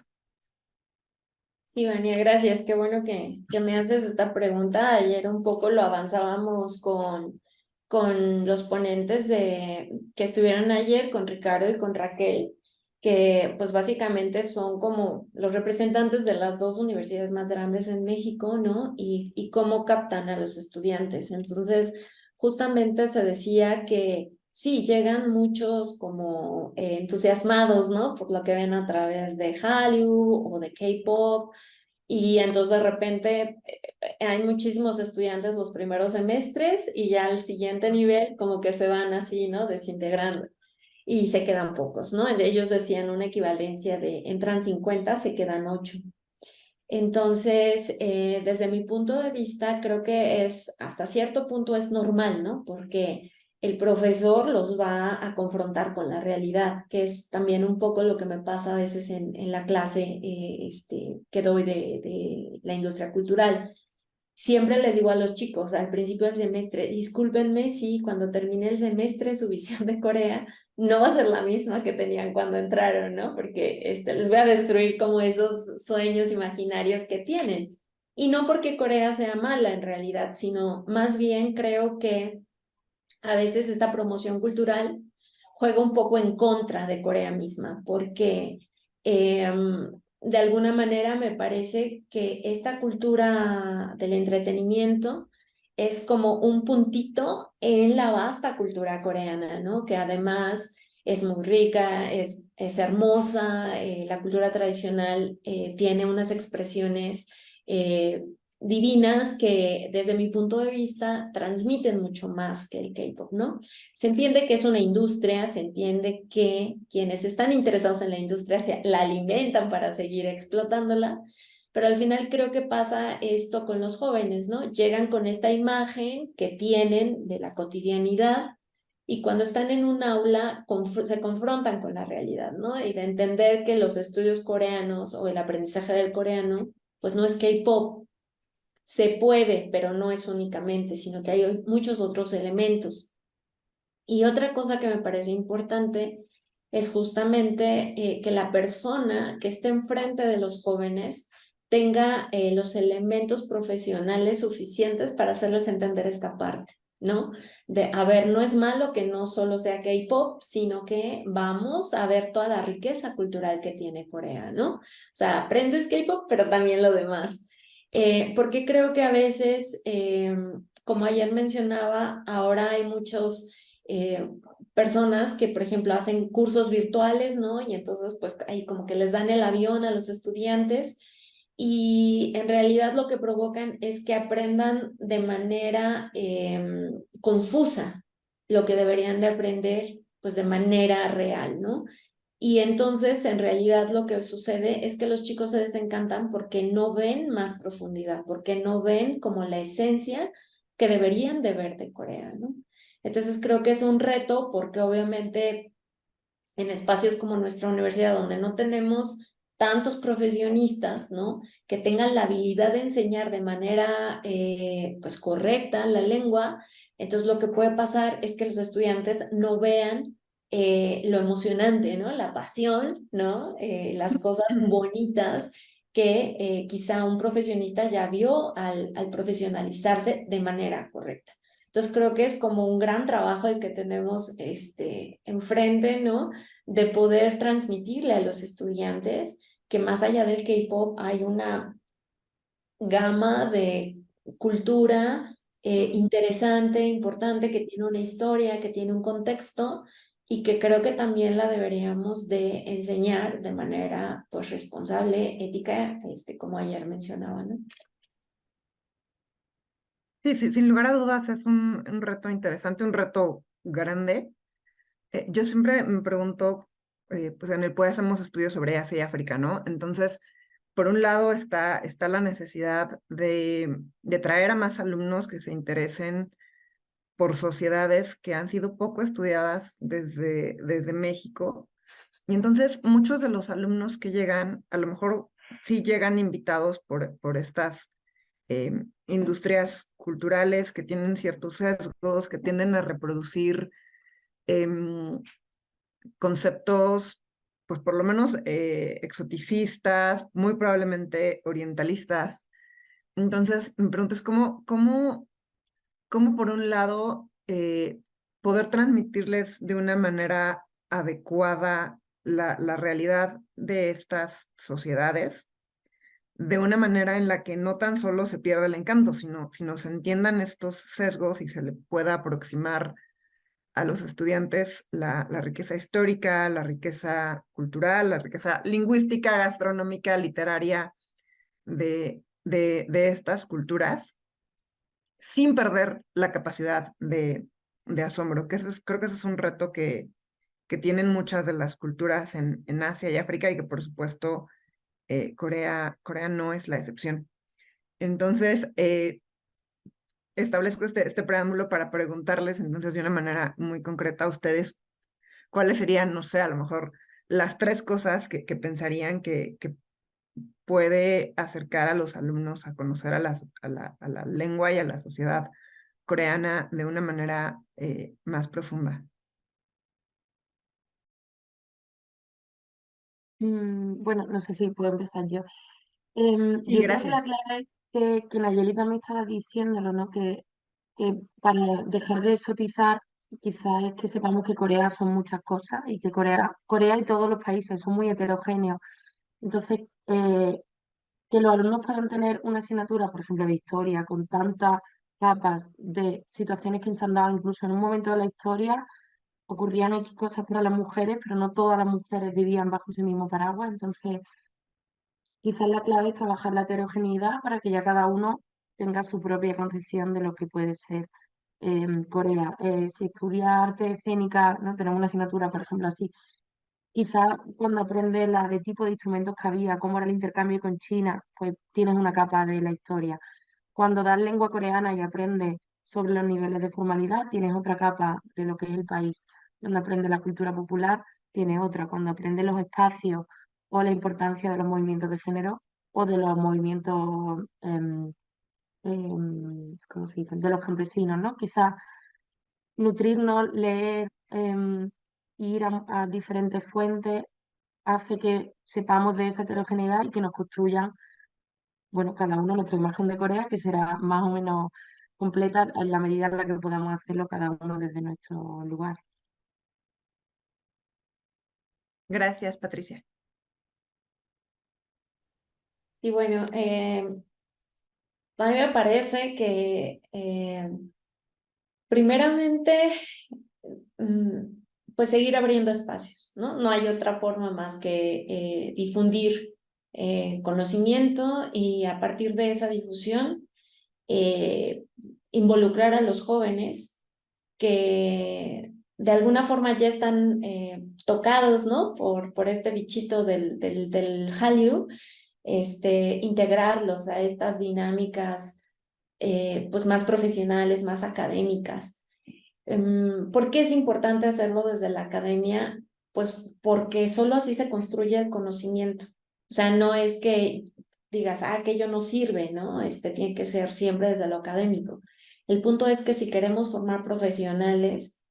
Sí, Vania, gracias. Qué bueno que me haces esta pregunta. Ayer un poco lo avanzábamos con los ponentes que estuvieron ayer, con Ricardo y con Raquel, que pues básicamente son como los representantes de las dos universidades más grandes en México, ¿no? Y cómo captan a los estudiantes. Entonces, justamente se decía que sí, llegan muchos como entusiasmados, ¿no? Por lo que ven a través de Hallyu o de K-pop, y entonces de repente hay muchísimos estudiantes los primeros semestres y ya al siguiente nivel como que se van así, ¿no? Desintegrando y se quedan pocos, ¿no? Ellos decían una equivalencia de entran 50, se quedan 8. Entonces, desde mi punto de vista, creo que hasta cierto punto es normal, ¿no? Porque el profesor los va a confrontar con la realidad, que es también un poco lo que me pasa a veces en la clase que doy de la industria cultural. Siempre les digo a los chicos al principio del semestre, discúlpenme si cuando termine el semestre su visión de Corea no va a ser la misma que tenían cuando entraron, ¿no? Porque les voy a destruir como esos sueños imaginarios que tienen. Y no porque Corea sea mala en realidad, sino más bien creo que a veces esta promoción cultural juega un poco en contra de Corea misma, porque de alguna manera me parece que esta cultura del entretenimiento es como un puntito en la vasta cultura coreana, ¿no? Que además es muy rica, es hermosa, la cultura tradicional tiene unas expresiones divinas que desde mi punto de vista transmiten mucho más que el K-pop, ¿no? Se entiende que es una industria, se entiende que quienes están interesados en la industria la alimentan para seguir explotándola, pero al final creo que pasa esto con los jóvenes, ¿no? Llegan con esta imagen que tienen de la cotidianidad y cuando están en un aula se confrontan con la realidad, ¿no? Y de entender que los estudios coreanos o el aprendizaje del coreano, pues no es K-pop. Se puede, pero no es únicamente, sino que hay muchos otros elementos. Y otra cosa que me parece importante es justamente que la persona que esté enfrente de los jóvenes tenga los elementos profesionales suficientes para hacerles entender esta parte, ¿no? A ver, no es malo que no solo sea K-pop, sino que vamos a ver toda la riqueza cultural que tiene Corea, ¿no? O sea, aprendes K-pop, pero también lo demás. Porque creo que a veces, como ayer mencionaba, ahora hay muchos personas que, por ejemplo, hacen cursos virtuales, ¿no? Y entonces, pues, ahí como que les dan el avión a los estudiantes y en realidad lo que provocan es que aprendan de manera confusa, lo que deberían de aprender pues de manera real, ¿no? Y entonces, en realidad, lo que sucede es que los chicos se desencantan porque no ven más profundidad, porque no ven como la esencia que deberían de ver de Corea, ¿no? Entonces, creo que es un reto porque obviamente en espacios como nuestra universidad, donde no tenemos tantos profesionistas, ¿no? Que tengan la habilidad de enseñar de manera pues correcta la lengua, entonces lo que puede pasar es que los estudiantes no vean lo emocionante, ¿no? La pasión, ¿no? Las cosas bonitas que quizá un profesionista ya vio al profesionalizarse de manera correcta. Entonces creo que es como un gran trabajo el que tenemos enfrente, ¿no? De poder transmitirle a los estudiantes que más allá del K-pop hay una gama de cultura interesante, importante, que tiene una historia, que tiene un contexto y que creo que también la deberíamos de enseñar de manera pues responsable, ética, como ayer mencionaba, ¿no? Sí, sí, sin lugar a dudas es un reto interesante, un reto grande. Yo siempre me pregunto, pues en el PUE hacemos estudios sobre Asia y África, ¿no? Entonces, por un lado está la necesidad de traer a más alumnos que se interesen por sociedades que han sido poco estudiadas desde México. Y entonces muchos de los alumnos que llegan, a lo mejor sí llegan invitados por estas industrias culturales que tienen ciertos sesgos, que tienden a reproducir conceptos, pues por lo menos exoticistas, muy probablemente orientalistas. Entonces, mi pregunta es cómo por un lado poder transmitirles de una manera adecuada la realidad de estas sociedades, de una manera en la que no tan solo se pierda el encanto, sino se entiendan estos sesgos y se le pueda aproximar a los estudiantes la riqueza histórica, la riqueza cultural, la riqueza lingüística, gastronómica, literaria de estas culturas, sin perder la capacidad de asombro, que creo que eso es un reto que tienen muchas de las culturas en Asia y África y que por supuesto Corea no es la excepción. Entonces, establezco este preámbulo para preguntarles entonces de una manera muy concreta a ustedes cuáles serían, no sé, a lo mejor las 3 cosas que pensarían que puede acercar a los alumnos a conocer a la lengua y a la sociedad coreana de una manera más profunda. Bueno, no sé si puedo empezar yo. Sí, Yo creo que gracias. la clave que Nayeli también estaba diciéndolo, ¿no? Que para dejar de exotizar, quizás es que sepamos que Corea son muchas cosas y que Corea y todos los países son muy heterogéneos. Entonces, que los alumnos puedan tener una asignatura, por ejemplo, de historia, con tantas capas de situaciones que se han dado incluso en un momento de la historia, ocurrían X cosas para las mujeres, pero no todas las mujeres vivían bajo ese mismo paraguas. Entonces, quizás la clave es trabajar la heterogeneidad para que ya cada uno tenga su propia concepción de lo que puede ser Corea. Si estudia arte escénica, ¿no? Tenemos una asignatura, por ejemplo, así. Quizás cuando aprendes la de tipo de instrumentos que había, cómo era el intercambio con China, pues tienes una capa de la historia. Cuando das lengua coreana y aprendes sobre los niveles de formalidad, tienes otra capa de lo que es el país. Cuando aprendes la cultura popular, tienes otra. Cuando aprendes los espacios o la importancia de los movimientos de género o de los movimientos, ¿cómo se dice? De los campesinos, ¿no? Quizás nutrirnos, leer, ir a diferentes fuentes hace que sepamos de esa heterogeneidad y que nos construyan, bueno, cada uno nuestra imagen de Corea, que será más o menos completa en la medida en la que podamos hacerlo cada uno desde nuestro lugar. Gracias, Patricia. Y bueno, a mí me parece que primeramente, pues seguir abriendo espacios, ¿no? No hay otra forma más que difundir conocimiento y a partir de esa difusión involucrar a los jóvenes que de alguna forma ya están tocados, ¿no? Por este bichito del Hallyu, integrarlos a estas dinámicas pues más profesionales, más académicas. ¿Por qué es importante hacerlo desde la academia? Pues porque solo así se construye el conocimiento. O sea, no es que digas, aquello no sirve, ¿no? Tiene que ser siempre desde lo académico. El punto es que si queremos formar profesionales,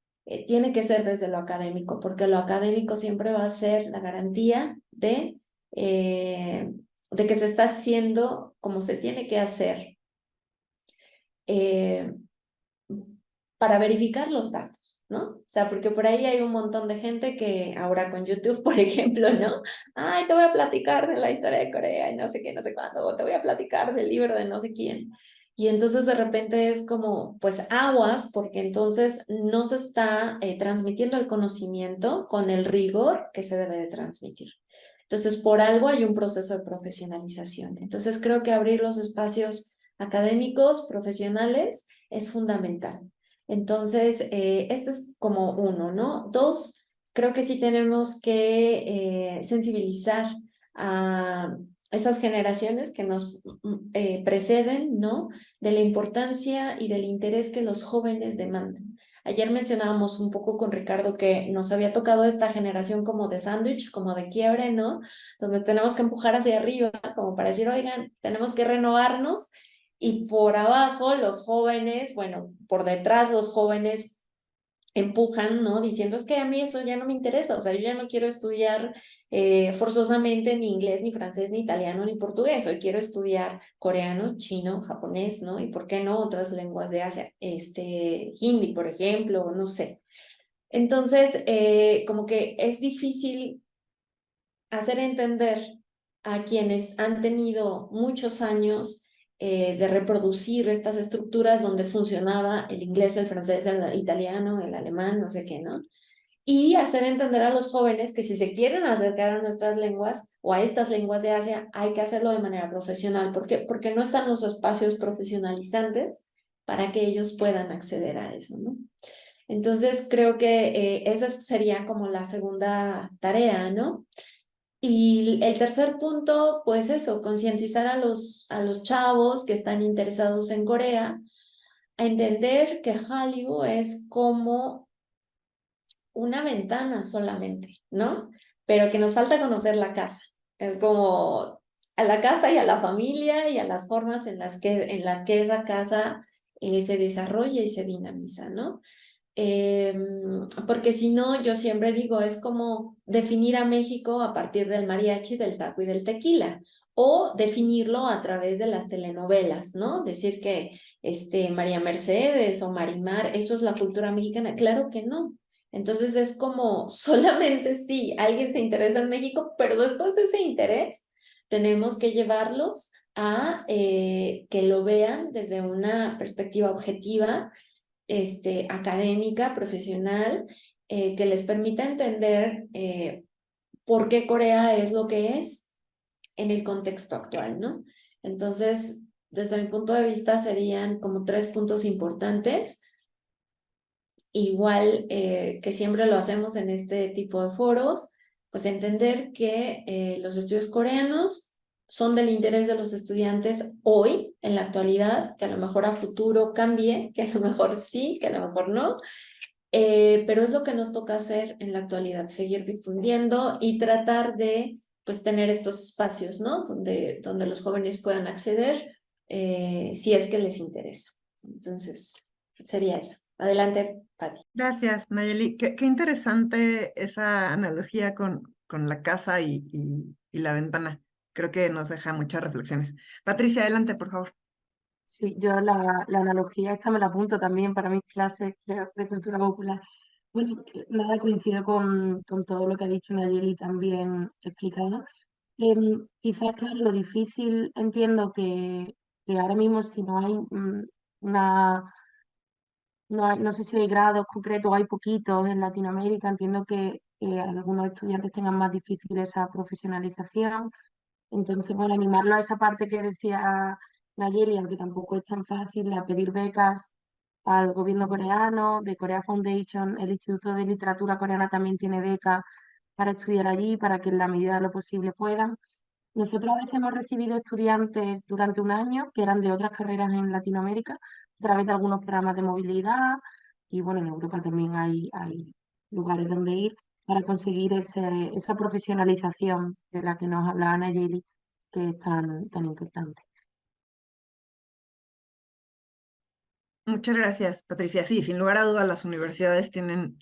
tiene que ser desde lo académico, porque lo académico siempre va a ser la garantía de que se está haciendo como se tiene que hacer. Para verificar los datos, ¿no? O sea, porque por ahí hay un montón de gente que ahora con YouTube, por ejemplo, ¿no? Ay, te voy a platicar de la historia de Corea y no sé qué, no sé cuándo, o te voy a platicar del libro de no sé quién. Y entonces de repente es como, pues aguas, porque entonces no se está transmitiendo el conocimiento con el rigor que se debe de transmitir. Entonces, por algo hay un proceso de profesionalización. Entonces, creo que abrir los espacios académicos, profesionales, es fundamental. Entonces, este es como uno, ¿no? Dos, creo que sí tenemos que sensibilizar a esas generaciones que nos preceden, ¿no? De la importancia y del interés que los jóvenes demandan. Ayer mencionábamos un poco con Ricardo que nos había tocado esta generación como de sándwich, como de quiebre, ¿no? Donde tenemos que empujar hacia arriba, como para decir, oigan, tenemos que renovarnos. Y por abajo los jóvenes, bueno, por detrás los jóvenes empujan, ¿no? Diciendo, es que a mí eso ya no me interesa, o sea, yo ya no quiero estudiar forzosamente ni inglés, ni francés, ni italiano, ni portugués, hoy quiero estudiar coreano, chino, japonés, ¿no? Y por qué no otras lenguas de Asia, hindi, por ejemplo, no sé. Entonces, como que es difícil hacer entender a quienes han tenido muchos años de reproducir estas estructuras donde funcionaba el inglés, el francés, el italiano, el alemán, no sé qué, ¿no? Y hacer entender a los jóvenes que si se quieren acercar a nuestras lenguas o a estas lenguas de Asia, hay que hacerlo de manera profesional. ¿Por qué? Porque no están los espacios profesionalizantes para que ellos puedan acceder a eso, ¿no? Entonces, creo que esa sería como la segunda tarea, ¿no? Y el tercer punto, pues eso, concientizar a los chavos que están interesados en Corea a entender que Hallyu es como una ventana solamente, ¿no? Pero que nos falta conocer la casa. Es como a la casa y a la familia y a las formas en las que esa casa se desarrolla y se dinamiza, ¿no? Porque si no, yo siempre digo, es como definir a México a partir del mariachi, del taco y del tequila, o definirlo a través de las telenovelas, ¿no? Decir que María Mercedes o Marimar, eso es la cultura mexicana, claro que no. Entonces es como solamente si alguien se interesa en México, pero después de ese interés tenemos que llevarlos a que lo vean desde una perspectiva objetiva, académica, profesional, que les permita entender por qué Corea es lo que es en el contexto actual, ¿no? Entonces, desde mi punto de vista, serían como 3 puntos importantes. Igual que siempre lo hacemos en este tipo de foros, pues entender que los estudios coreanos son del interés de los estudiantes hoy, en la actualidad, que a lo mejor a futuro cambie, que a lo mejor sí, que a lo mejor no, pero es lo que nos toca hacer en la actualidad, seguir difundiendo y tratar de pues tener estos espacios, ¿no? Donde los jóvenes puedan acceder si es que les interesa. Entonces, sería eso. Adelante, Pati. Gracias, Nayeli. Qué interesante esa analogía con la casa y la ventana. Creo que nos deja muchas reflexiones. Patricia, adelante, por favor. Sí, yo la analogía esta me la apunto también para mis clases creo, de cultura popular. Bueno, nada, coincido con todo lo que ha dicho Nayeli también explicado. Quizás, claro, lo difícil entiendo que ahora mismo si no hay una, no sé si hay grados concretos, hay poquitos en Latinoamérica, entiendo que algunos estudiantes tengan más difícil esa profesionalización. Entonces, bueno, animarlo a esa parte que decía Nayeli, aunque tampoco es tan fácil, a pedir becas al gobierno coreano, de Korea Foundation. El Instituto de Literatura Coreana también tiene becas para estudiar allí, para que en la medida de lo posible puedan. Nosotros a veces hemos recibido estudiantes durante un año que eran de otras carreras en Latinoamérica, a través de algunos programas de movilidad, y bueno, en Europa también hay lugares donde ir para conseguir esa profesionalización de la que nos hablaba Nayeli, que es tan importante. Muchas gracias, Patricia. Sí, sin lugar a dudas, las universidades tienen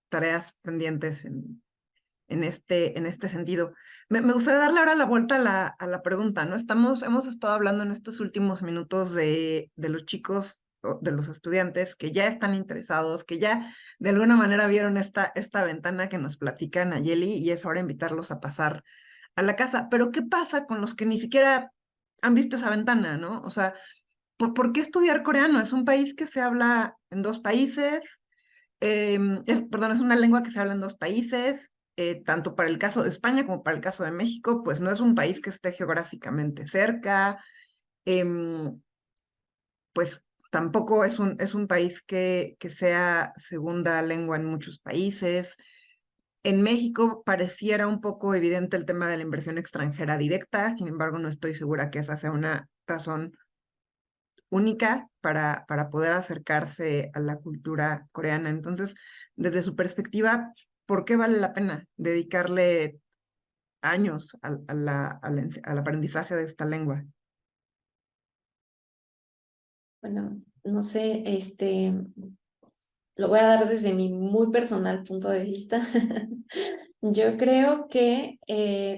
tareas pendientes en este sentido. Me gustaría darle ahora la vuelta a la pregunta, ¿no? Hemos estado hablando en estos últimos minutos de los chicos, de los estudiantes que ya están interesados, que ya de alguna manera vieron esta ventana que nos platica Nayeli, y es ahora invitarlos a pasar a la casa. Pero ¿qué pasa con los que ni siquiera han visto esa ventana, ¿no? O sea, ¿por qué estudiar coreano? Es un país que se habla en dos países, perdón, es una lengua que se habla en dos países, tanto para el caso de España como para el caso de México, pues no es un país que esté geográficamente cerca, pues tampoco es un país que sea segunda lengua en muchos países. En México pareciera un poco evidente el tema de la inversión extranjera directa, sin embargo, no estoy segura que esa sea una razón única para poder acercarse a la cultura coreana. Entonces, desde su perspectiva, ¿por qué vale la pena dedicarle años al aprendizaje de esta lengua? Bueno, no sé, lo voy a dar desde mi muy personal punto de vista. Yo creo que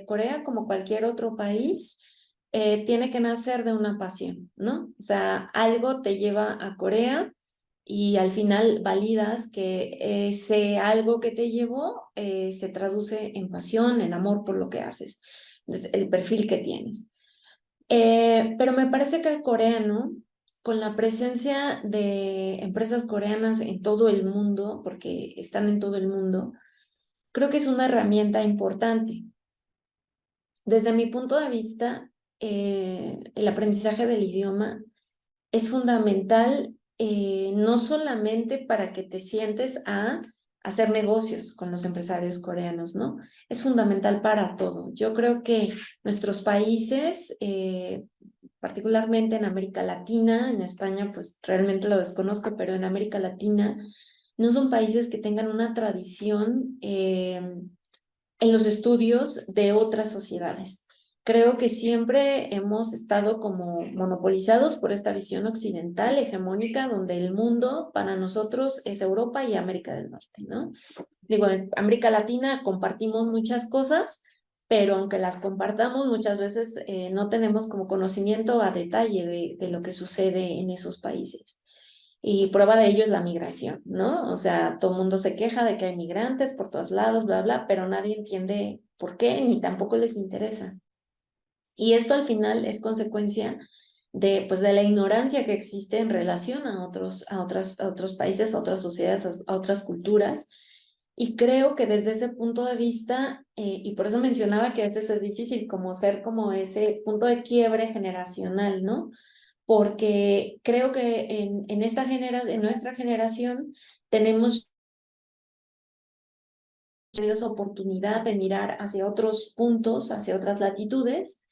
Corea, como cualquier otro país, tiene que nacer de una pasión, ¿no? O sea, algo te lleva a Corea y al final validas que ese algo que te llevó se traduce en pasión, en amor por lo que haces, el perfil que tienes. Pero me parece que el coreano, con la presencia de empresas coreanas en todo el mundo, porque están en todo el mundo, creo que es una herramienta importante. Desde mi punto de vista, el aprendizaje del idioma es fundamental, no solamente para que te sientes a hacer negocios con los empresarios coreanos, ¿no? Es fundamental para todo. Yo creo que nuestros países, particularmente en América Latina, en España pues realmente lo desconozco, pero en América Latina no son países que tengan una tradición en los estudios de otras sociedades. Creo que siempre hemos estado como monopolizados por esta visión occidental hegemónica, donde el mundo para nosotros es Europa y América del Norte, ¿no? Digo, en América Latina compartimos muchas cosas, pero aunque las compartamos, muchas veces no tenemos como conocimiento a detalle de lo que sucede en esos países. Y prueba de ello es la migración, ¿no? O sea, todo el mundo se queja de que hay migrantes por todos lados, bla, bla, pero nadie entiende por qué, ni tampoco les interesa. Y esto al final es consecuencia pues, de la ignorancia que existe en relación a otros países, a otras sociedades, a otras culturas. Y creo que desde ese punto de vista, y por eso mencionaba que a veces es difícil como ser como ese punto de quiebre generacional, ¿no? Porque creo que en nuestra generación tenemos oportunidad de mirar hacia otros puntos, hacia otras latitudes,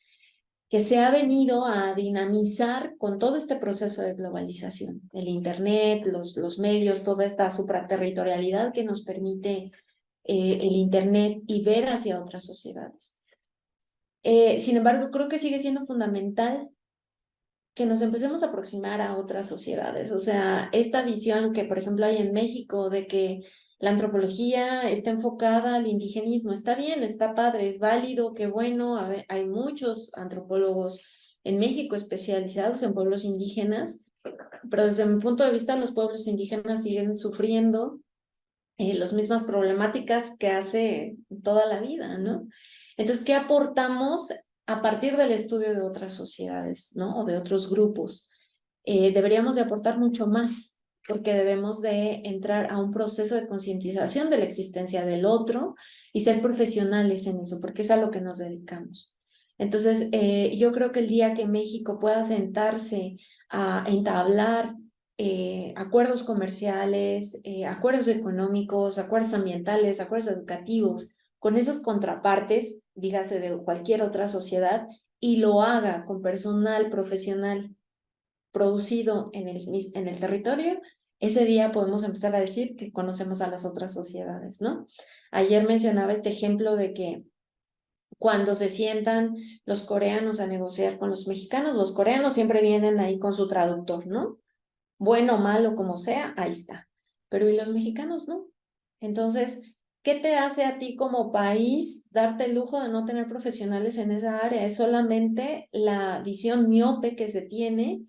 que se ha venido a dinamizar con todo este proceso de globalización, el Internet, los medios, toda esta supraterritorialidad que nos permite el Internet y ver hacia otras sociedades. Sin embargo, creo que sigue siendo fundamental que nos empecemos a aproximar a otras sociedades. O sea, esta visión que, por ejemplo, hay en México de que la antropología está enfocada al indigenismo, está bien, está padre, es válido, qué bueno. Hay muchos antropólogos en México especializados en pueblos indígenas, pero desde mi punto de vista los pueblos indígenas siguen sufriendo las mismas problemáticas que hace toda la vida, ¿no? Entonces, ¿qué aportamos a partir del estudio de otras sociedades, ¿no? O de otros grupos? Deberíamos de aportar mucho más, porque debemos de entrar a un proceso de concientización de la existencia del otro y ser profesionales en eso, porque es a lo que nos dedicamos. Entonces, yo creo que el día que México pueda sentarse a entablar acuerdos comerciales, acuerdos económicos, acuerdos ambientales, acuerdos educativos, con esas contrapartes, dígase de cualquier otra sociedad, y lo haga con personal profesional producido en el territorio, ese día podemos empezar a decir que conocemos a las otras sociedades, ¿no? Ayer mencionaba este ejemplo de que cuando se sientan los coreanos a negociar con los mexicanos, los coreanos siempre vienen ahí con su traductor, ¿no? Bueno o malo como sea, ahí está. Pero ¿y los mexicanos no? Entonces, ¿qué te hace a ti como país darte el lujo de no tener profesionales en esa área? Es solamente la visión miope que se tiene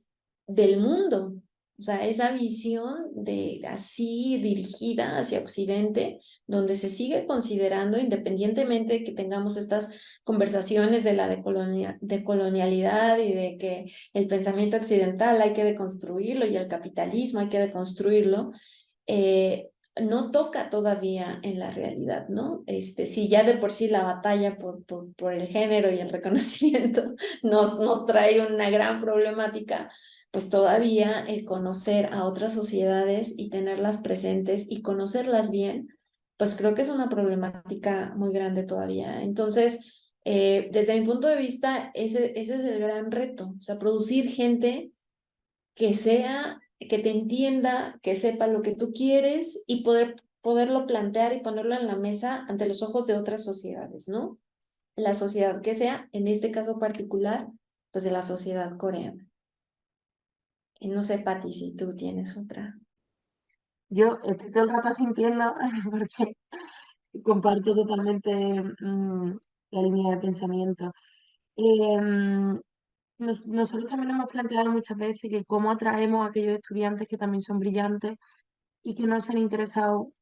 del mundo. O sea, esa visión de así dirigida hacia Occidente, donde se sigue considerando, independientemente de que tengamos estas conversaciones de la decolonialidad y de que el pensamiento occidental hay que deconstruirlo y el capitalismo hay que deconstruirlo, no toca todavía en la realidad, ¿no? Si ya de por sí la batalla por el género y el reconocimiento nos trae una gran problemática, pues todavía el conocer a otras sociedades y tenerlas presentes y conocerlas bien, pues creo que es una problemática muy grande todavía. Entonces, desde mi punto de vista, ese es el gran reto, o sea, producir gente que te entienda, que sepa lo que tú quieres y poderlo plantear y ponerlo en la mesa ante los ojos de otras sociedades, ¿no? La sociedad que sea, en este caso particular, pues de la sociedad coreana. Y no sé, Pati, si tú tienes otra. Yo estoy todo el rato sintiendo, porque comparto totalmente la línea de pensamiento. Em, Nosotros también hemos planteado muchas veces que cómo atraemos a aquellos estudiantes que también son brillantes y que no se han interesado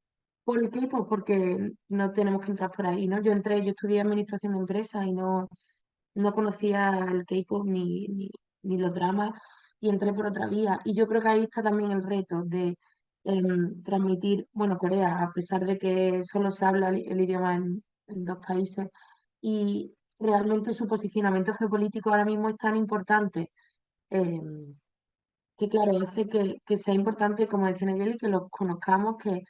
por el K-pop, porque no tenemos que entrar por ahí, ¿no? Yo estudié administración de empresas y no conocía el K-pop ni los dramas y entré por otra vía. Y yo creo que ahí está también el reto de transmitir, bueno, Corea, a pesar de que solo se habla el idioma en 2 países, y realmente su posicionamiento geopolítico ahora mismo es tan importante, em, que claro, hace que sea importante, como decía Nayeli, que los conozcamos, que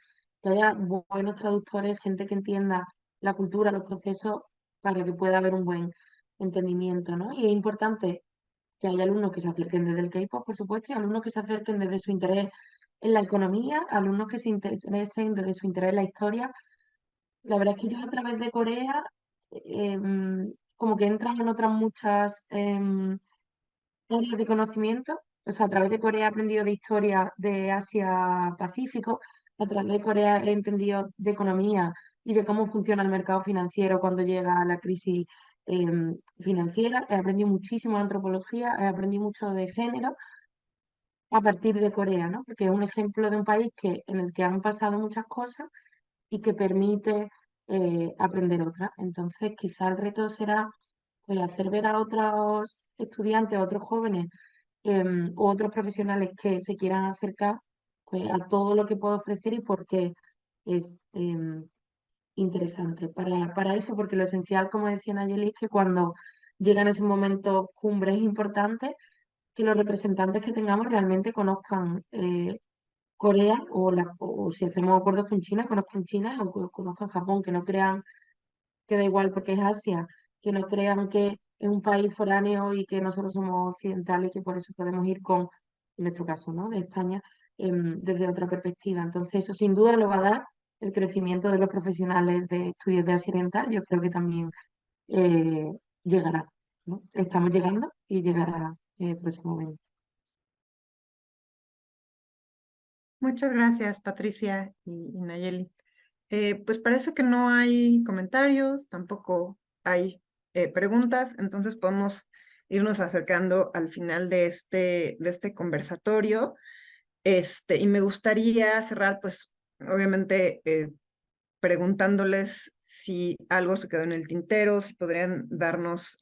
haya buenos traductores, gente que entienda la cultura, los procesos, para que pueda haber un buen entendimiento, ¿no? Y es importante que haya alumnos que se acerquen desde el K-pop, por supuesto, y alumnos que se acerquen desde su interés en la economía, alumnos que se interesen desde su interés en la historia. La verdad es que yo a través de Corea, como que entran en otras muchas áreas de conocimiento. O sea, a través de Corea he aprendido de historia de Asia-Pacífico, a través de Corea he entendido de economía y de cómo funciona el mercado financiero cuando llega la crisis financiera. He aprendido muchísimo de antropología, he aprendido mucho de género a partir de Corea, ¿no? Porque es un ejemplo de un país en el que han pasado muchas cosas y que permite aprender otras. Entonces, quizá el reto será pues, hacer ver a otros estudiantes, a otros jóvenes u otros profesionales que se quieran acercar pues, a todo lo que puedo ofrecer y por qué es interesante para eso, porque lo esencial, como decía Nayeli, es que cuando llegan esos momentos cumbres importantes, que los representantes que tengamos realmente conozcan Corea o si hacemos acuerdos con China, conozcan China o conozcan Japón, que no crean que da igual porque es Asia, que no crean que es un país foráneo y que nosotros somos occidentales y que por eso podemos ir con, en nuestro caso, ¿no? De España, desde otra perspectiva. Entonces, eso sin duda lo va a dar el crecimiento de los profesionales de estudios de Asia Oriental. Yo creo que también eh, llegará, ¿no? Estamos llegando y llegará próximamente. Muchas gracias, Patricia y Nayeli. Pues parece que no hay comentarios, tampoco hay preguntas, entonces podemos irnos acercando al final de este conversatorio. Y me gustaría cerrar, pues, obviamente, preguntándoles si algo se quedó en el tintero, si podrían darnos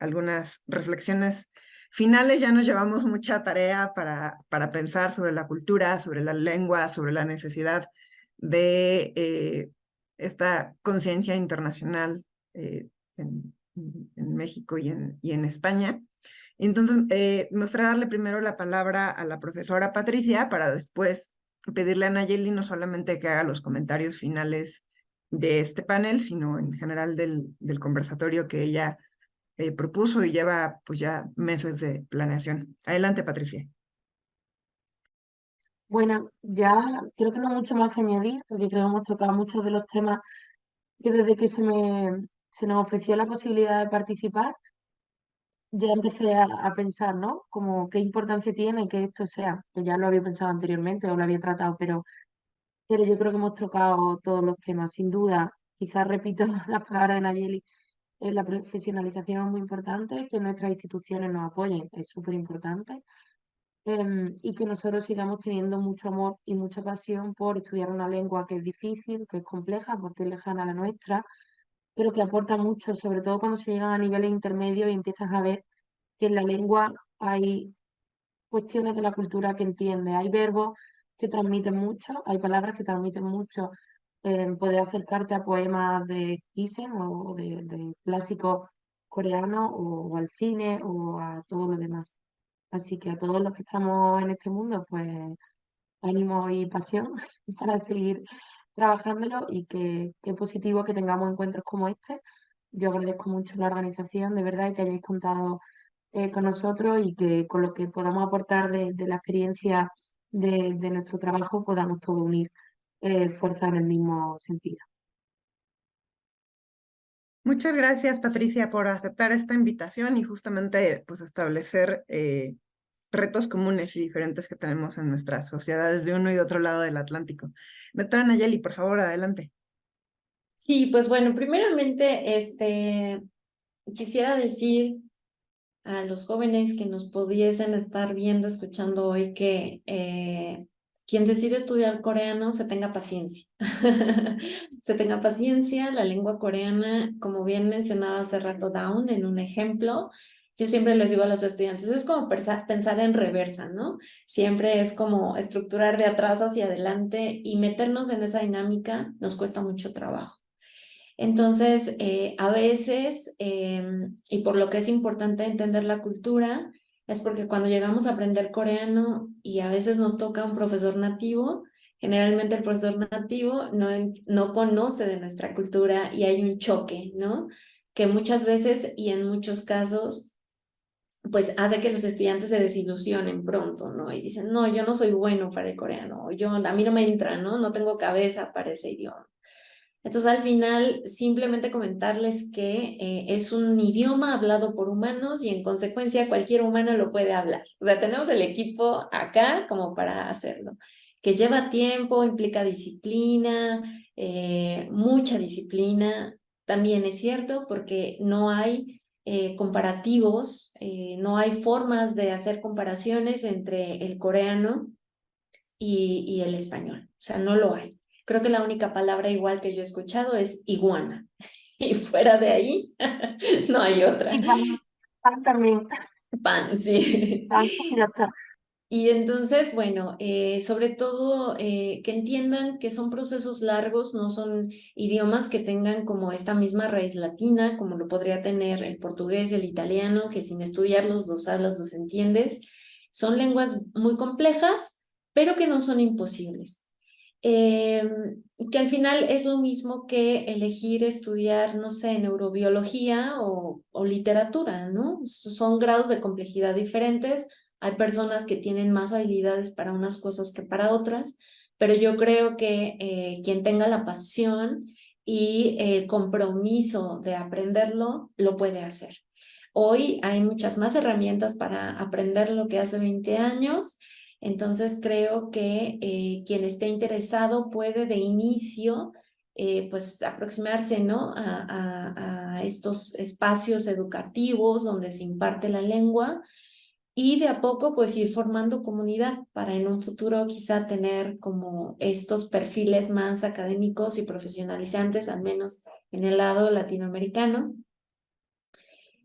algunas reflexiones finales. Ya nos llevamos mucha tarea para pensar sobre la cultura, sobre la lengua, sobre la necesidad de esta conciencia internacional en México y en España. Entonces, me gustaría darle primero la palabra a la profesora Patricia para después pedirle a Nayeli no solamente que haga los comentarios finales de este panel, sino en general del conversatorio que ella propuso y lleva pues ya meses de planeación. Adelante, Patricia. Bueno, ya creo que no hay mucho más que añadir, porque creo que hemos tocado muchos de los temas que desde que se nos ofreció la posibilidad de participar, ya empecé a pensar, ¿no? Como qué importancia tiene que esto sea, que ya lo había pensado anteriormente o lo había tratado, pero yo creo que hemos tocado todos los temas, sin duda. Quizás repito las palabras de Nayeli, la profesionalización es muy importante, que nuestras instituciones nos apoyen, es súper importante. Y que nosotros sigamos teniendo mucho amor y mucha pasión por estudiar una lengua que es difícil, que es compleja, porque es lejana a la nuestra, pero que aporta mucho, sobre todo cuando se llegan a niveles intermedios y empiezas a ver que en la lengua hay cuestiones de la cultura que entiendes, hay verbos que transmiten mucho, hay palabras que transmiten mucho. Poder acercarte a poemas de Thyssen o de clásicos coreanos o al cine o a todo lo demás. Así que a todos los que estamos en este mundo, pues ánimo y pasión para seguir trabajándolo y que positivo que tengamos encuentros como este. Yo agradezco mucho la organización, de verdad, y que hayáis contado con nosotros y que con lo que podamos aportar de la experiencia de nuestro trabajo podamos todos unir fuerzas en el mismo sentido. Muchas gracias, Patricia, por aceptar esta invitación y justamente pues establecer retos comunes y diferentes que tenemos en nuestras sociedades de uno y de otro lado del Atlántico. Doctora Nayeli, por favor, adelante. Sí, pues bueno, primeramente, quisiera decir a los jóvenes que nos pudiesen estar viendo, escuchando hoy, que quien decide estudiar coreano se tenga paciencia. Se tenga paciencia, la lengua coreana, como bien mencionaba hace rato Dawn en un ejemplo, yo siempre les digo a los estudiantes, es como pensar en reversa, ¿no? Siempre es como estructurar de atrás hacia adelante y meternos en esa dinámica nos cuesta mucho trabajo. Entonces, a veces, y por lo que es importante entender la cultura, es porque cuando llegamos a aprender coreano y a veces nos toca un profesor nativo, generalmente el profesor nativo no conoce de nuestra cultura y hay un choque, ¿no? Que muchas veces y en muchos casos, pues hace que los estudiantes se desilusionen pronto, ¿no? Y dicen, no, yo no soy bueno para el coreano, a mí no me entra, ¿no? No tengo cabeza para ese idioma. Entonces, al final, simplemente comentarles que es un idioma hablado por humanos y en consecuencia cualquier humano lo puede hablar. O sea, tenemos el equipo acá como para hacerlo, que lleva tiempo, implica disciplina, mucha disciplina. También es cierto porque no hay comparativos, no hay formas de hacer comparaciones entre el coreano y el español. O sea, no lo hay. Creo que la única palabra igual que yo he escuchado es iguana. Y fuera de ahí, no hay otra. Y pan también, Pan, sí. pan y ya está. Y entonces, bueno, sobre todo que entiendan que son procesos largos, no son idiomas que tengan como esta misma raíz latina, como lo podría tener el portugués, el italiano, que sin estudiarlos los hablas, los entiendes. Son lenguas muy complejas, pero que no son imposibles. Que al final es lo mismo que elegir estudiar, no sé, neurobiología o literatura, ¿no? Son grados de complejidad diferentes. Hay personas que tienen más habilidades para unas cosas que para otras, pero yo creo que quien tenga la pasión y el compromiso de aprenderlo, lo puede hacer. Hoy hay muchas más herramientas para aprender lo que hace 20 años. Entonces creo que quien esté interesado puede de inicio pues aproximarse, ¿no? a estos espacios educativos donde se imparte la lengua y de a poco pues ir formando comunidad para en un futuro quizá tener como estos perfiles más académicos y profesionalizantes, al menos en el lado latinoamericano.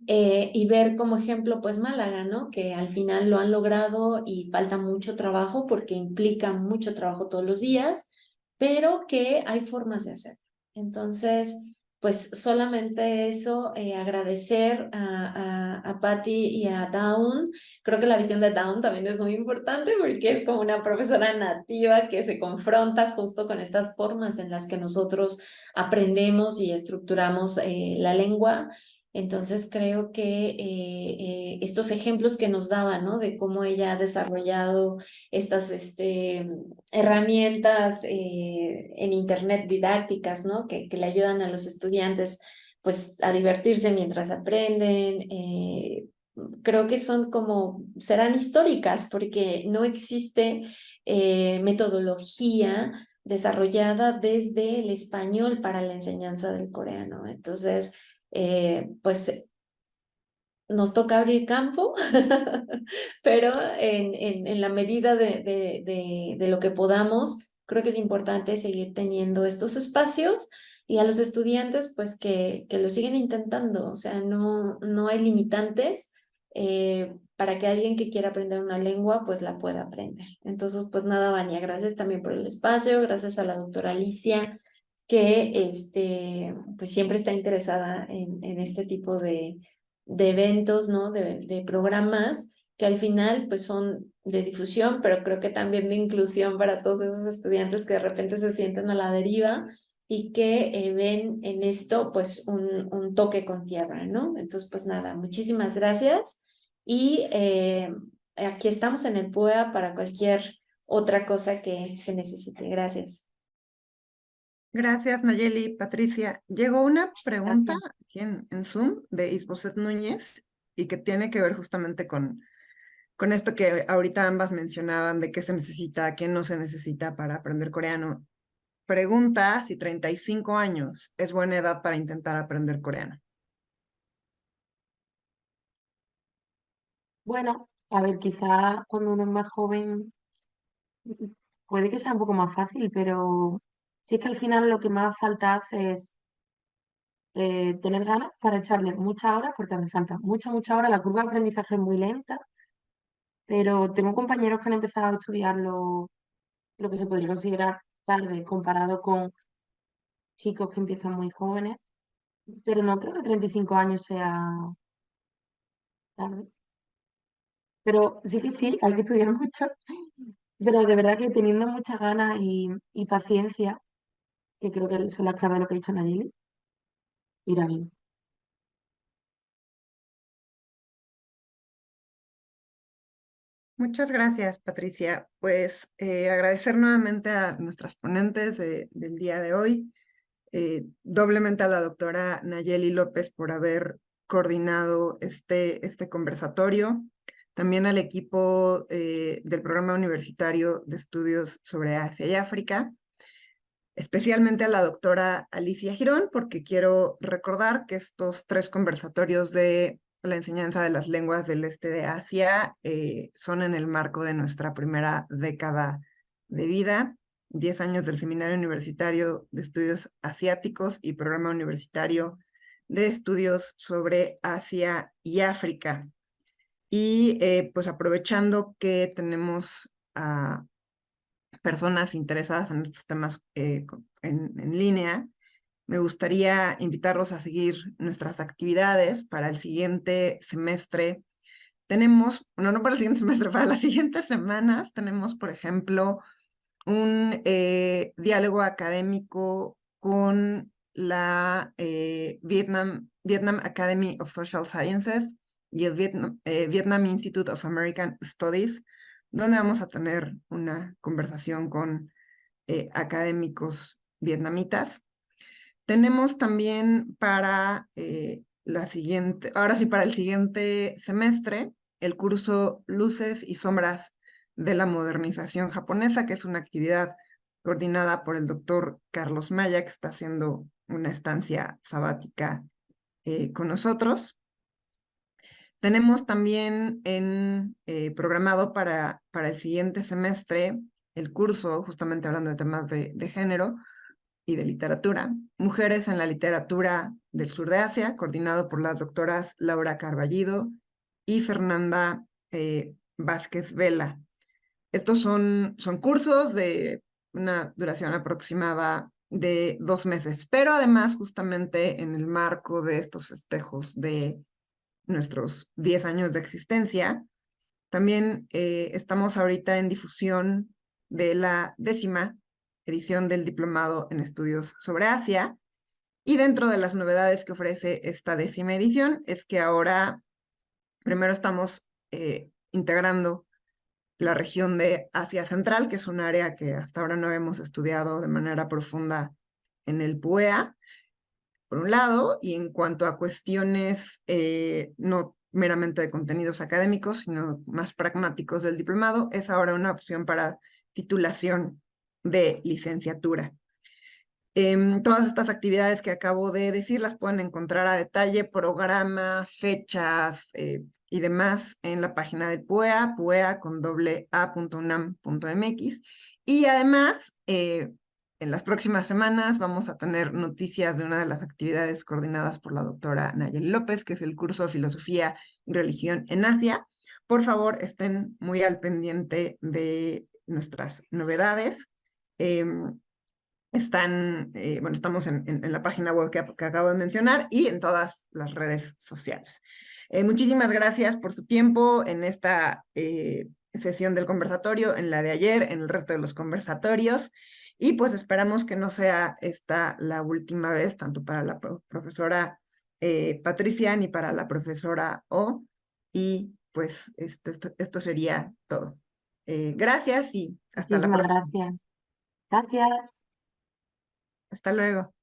Y ver como ejemplo pues Málaga, ¿no? Que al final lo han logrado y falta mucho trabajo porque implica mucho trabajo todos los días, pero que hay formas de hacer. Entonces, pues solamente eso, agradecer a Patty y a Dawn. Creo que la visión de Dawn también es muy importante porque es como una profesora nativa que se confronta justo con estas formas en las que nosotros aprendemos y estructuramos la lengua. Entonces creo que estos ejemplos que nos daba, ¿no? De cómo ella ha desarrollado estas herramientas en internet didácticas, ¿no? Que le ayudan a los estudiantes pues a divertirse mientras aprenden. Creo que serán históricas porque no existe metodología desarrollada desde el español para la enseñanza del coreano. Entonces, pues nos toca abrir campo, pero en la medida de lo que podamos, creo que es importante seguir teniendo estos espacios y a los estudiantes, pues que lo siguen intentando, o sea, no hay limitantes para que alguien que quiera aprender una lengua, pues la pueda aprender. Entonces, pues nada, Vania, gracias también por el espacio, gracias a la doctora Alicia, que pues siempre está interesada en este tipo de eventos, ¿no? De programas que al final pues son de difusión, pero creo que también de inclusión para todos esos estudiantes que de repente se sienten a la deriva y que ven en esto pues un toque con tierra, ¿no? Entonces pues nada, muchísimas gracias y aquí estamos en el PUEA para cualquier otra cosa que se necesite. Gracias. Gracias, Nayeli. Patricia, llegó una pregunta Gracias. aquí en Zoom de Isboset Núñez y que tiene que ver justamente con esto que ahorita ambas mencionaban de qué se necesita, qué no se necesita para aprender coreano. Pregunta si 35 años es buena edad para intentar aprender coreano. Bueno, a ver, quizás cuando uno es más joven puede que sea un poco más fácil, pero sí es que al final lo que más falta hace es tener ganas para echarle muchas horas, porque hace falta muchas horas. La curva de aprendizaje es muy lenta, pero tengo compañeros que han empezado a estudiar lo que se podría considerar tarde comparado con chicos que empiezan muy jóvenes, pero no creo que 35 años sea tarde. Pero sí que sí, hay que estudiar mucho, pero de verdad que teniendo muchas ganas y paciencia, que creo que son las claves de lo que ha dicho Nayeli, irá bien. Muchas gracias, Patricia. Pues agradecer nuevamente a nuestras ponentes del día de hoy, doblemente a la doctora Nayeli López por haber coordinado este conversatorio, también al equipo del Programa Universitario de Estudios sobre Asia y África, especialmente a la doctora Alicia Girón, porque quiero recordar que estos 3 conversatorios de la enseñanza de las lenguas del este de Asia son en el marco de nuestra primera década de vida, 10 años del Seminario Universitario de Estudios Asiáticos y Programa Universitario de Estudios sobre Asia y África. Y pues aprovechando que tenemos a personas interesadas en estos temas en línea, me gustaría invitarlos a seguir nuestras actividades para el siguiente semestre. Tenemos, bueno, no para el siguiente semestre, para las siguientes semanas tenemos, por ejemplo, un diálogo académico con la Vietnam Academy of Social Sciences y el Vietnam Institute of American Studies, donde vamos a tener una conversación con académicos vietnamitas. Tenemos también para ahora sí, para el siguiente semestre, el curso Luces y Sombras de la Modernización Japonesa, que es una actividad coordinada por el doctor Carlos Maya, que está haciendo una estancia sabática con nosotros. Tenemos también programado para el siguiente semestre el curso, justamente hablando de temas de género y de literatura, Mujeres en la Literatura del Sur de Asia, coordinado por las doctoras Laura Carballido y Fernanda Vázquez Vela. Estos son cursos de una duración aproximada de 2 meses. Pero además, justamente en el marco de estos festejos de nuestros 10 años de existencia, también estamos ahorita en difusión de la 10ª edición del Diplomado en Estudios sobre Asia. Y dentro de las novedades que ofrece esta 10ª edición es que ahora primero estamos integrando la región de Asia Central, que es un área que hasta ahora no habíamos estudiado de manera profunda en el PUEA, por un lado, y en cuanto a cuestiones no meramente de contenidos académicos, sino más pragmáticos del diplomado, es ahora una opción para titulación de licenciatura. Todas estas actividades que acabo de decir las pueden encontrar a detalle, programa, fechas y demás en la página del PUEA, puea.unam.mx. Y además, en las próximas semanas vamos a tener noticias de una de las actividades coordinadas por la doctora Nayeli López, que es el curso de Filosofía y Religión en Asia. Por favor, estén muy al pendiente de nuestras novedades. Estamos en la página web que acabo de mencionar y en todas las redes sociales. Muchísimas gracias por su tiempo en esta sesión del conversatorio, en la de ayer, en el resto de los conversatorios, y pues esperamos que no sea esta la última vez, tanto para la profesora Patricia ni para la profesora O, y pues esto sería todo. Gracias y hasta la Muchísimas próxima. gracias. Gracias. Hasta luego.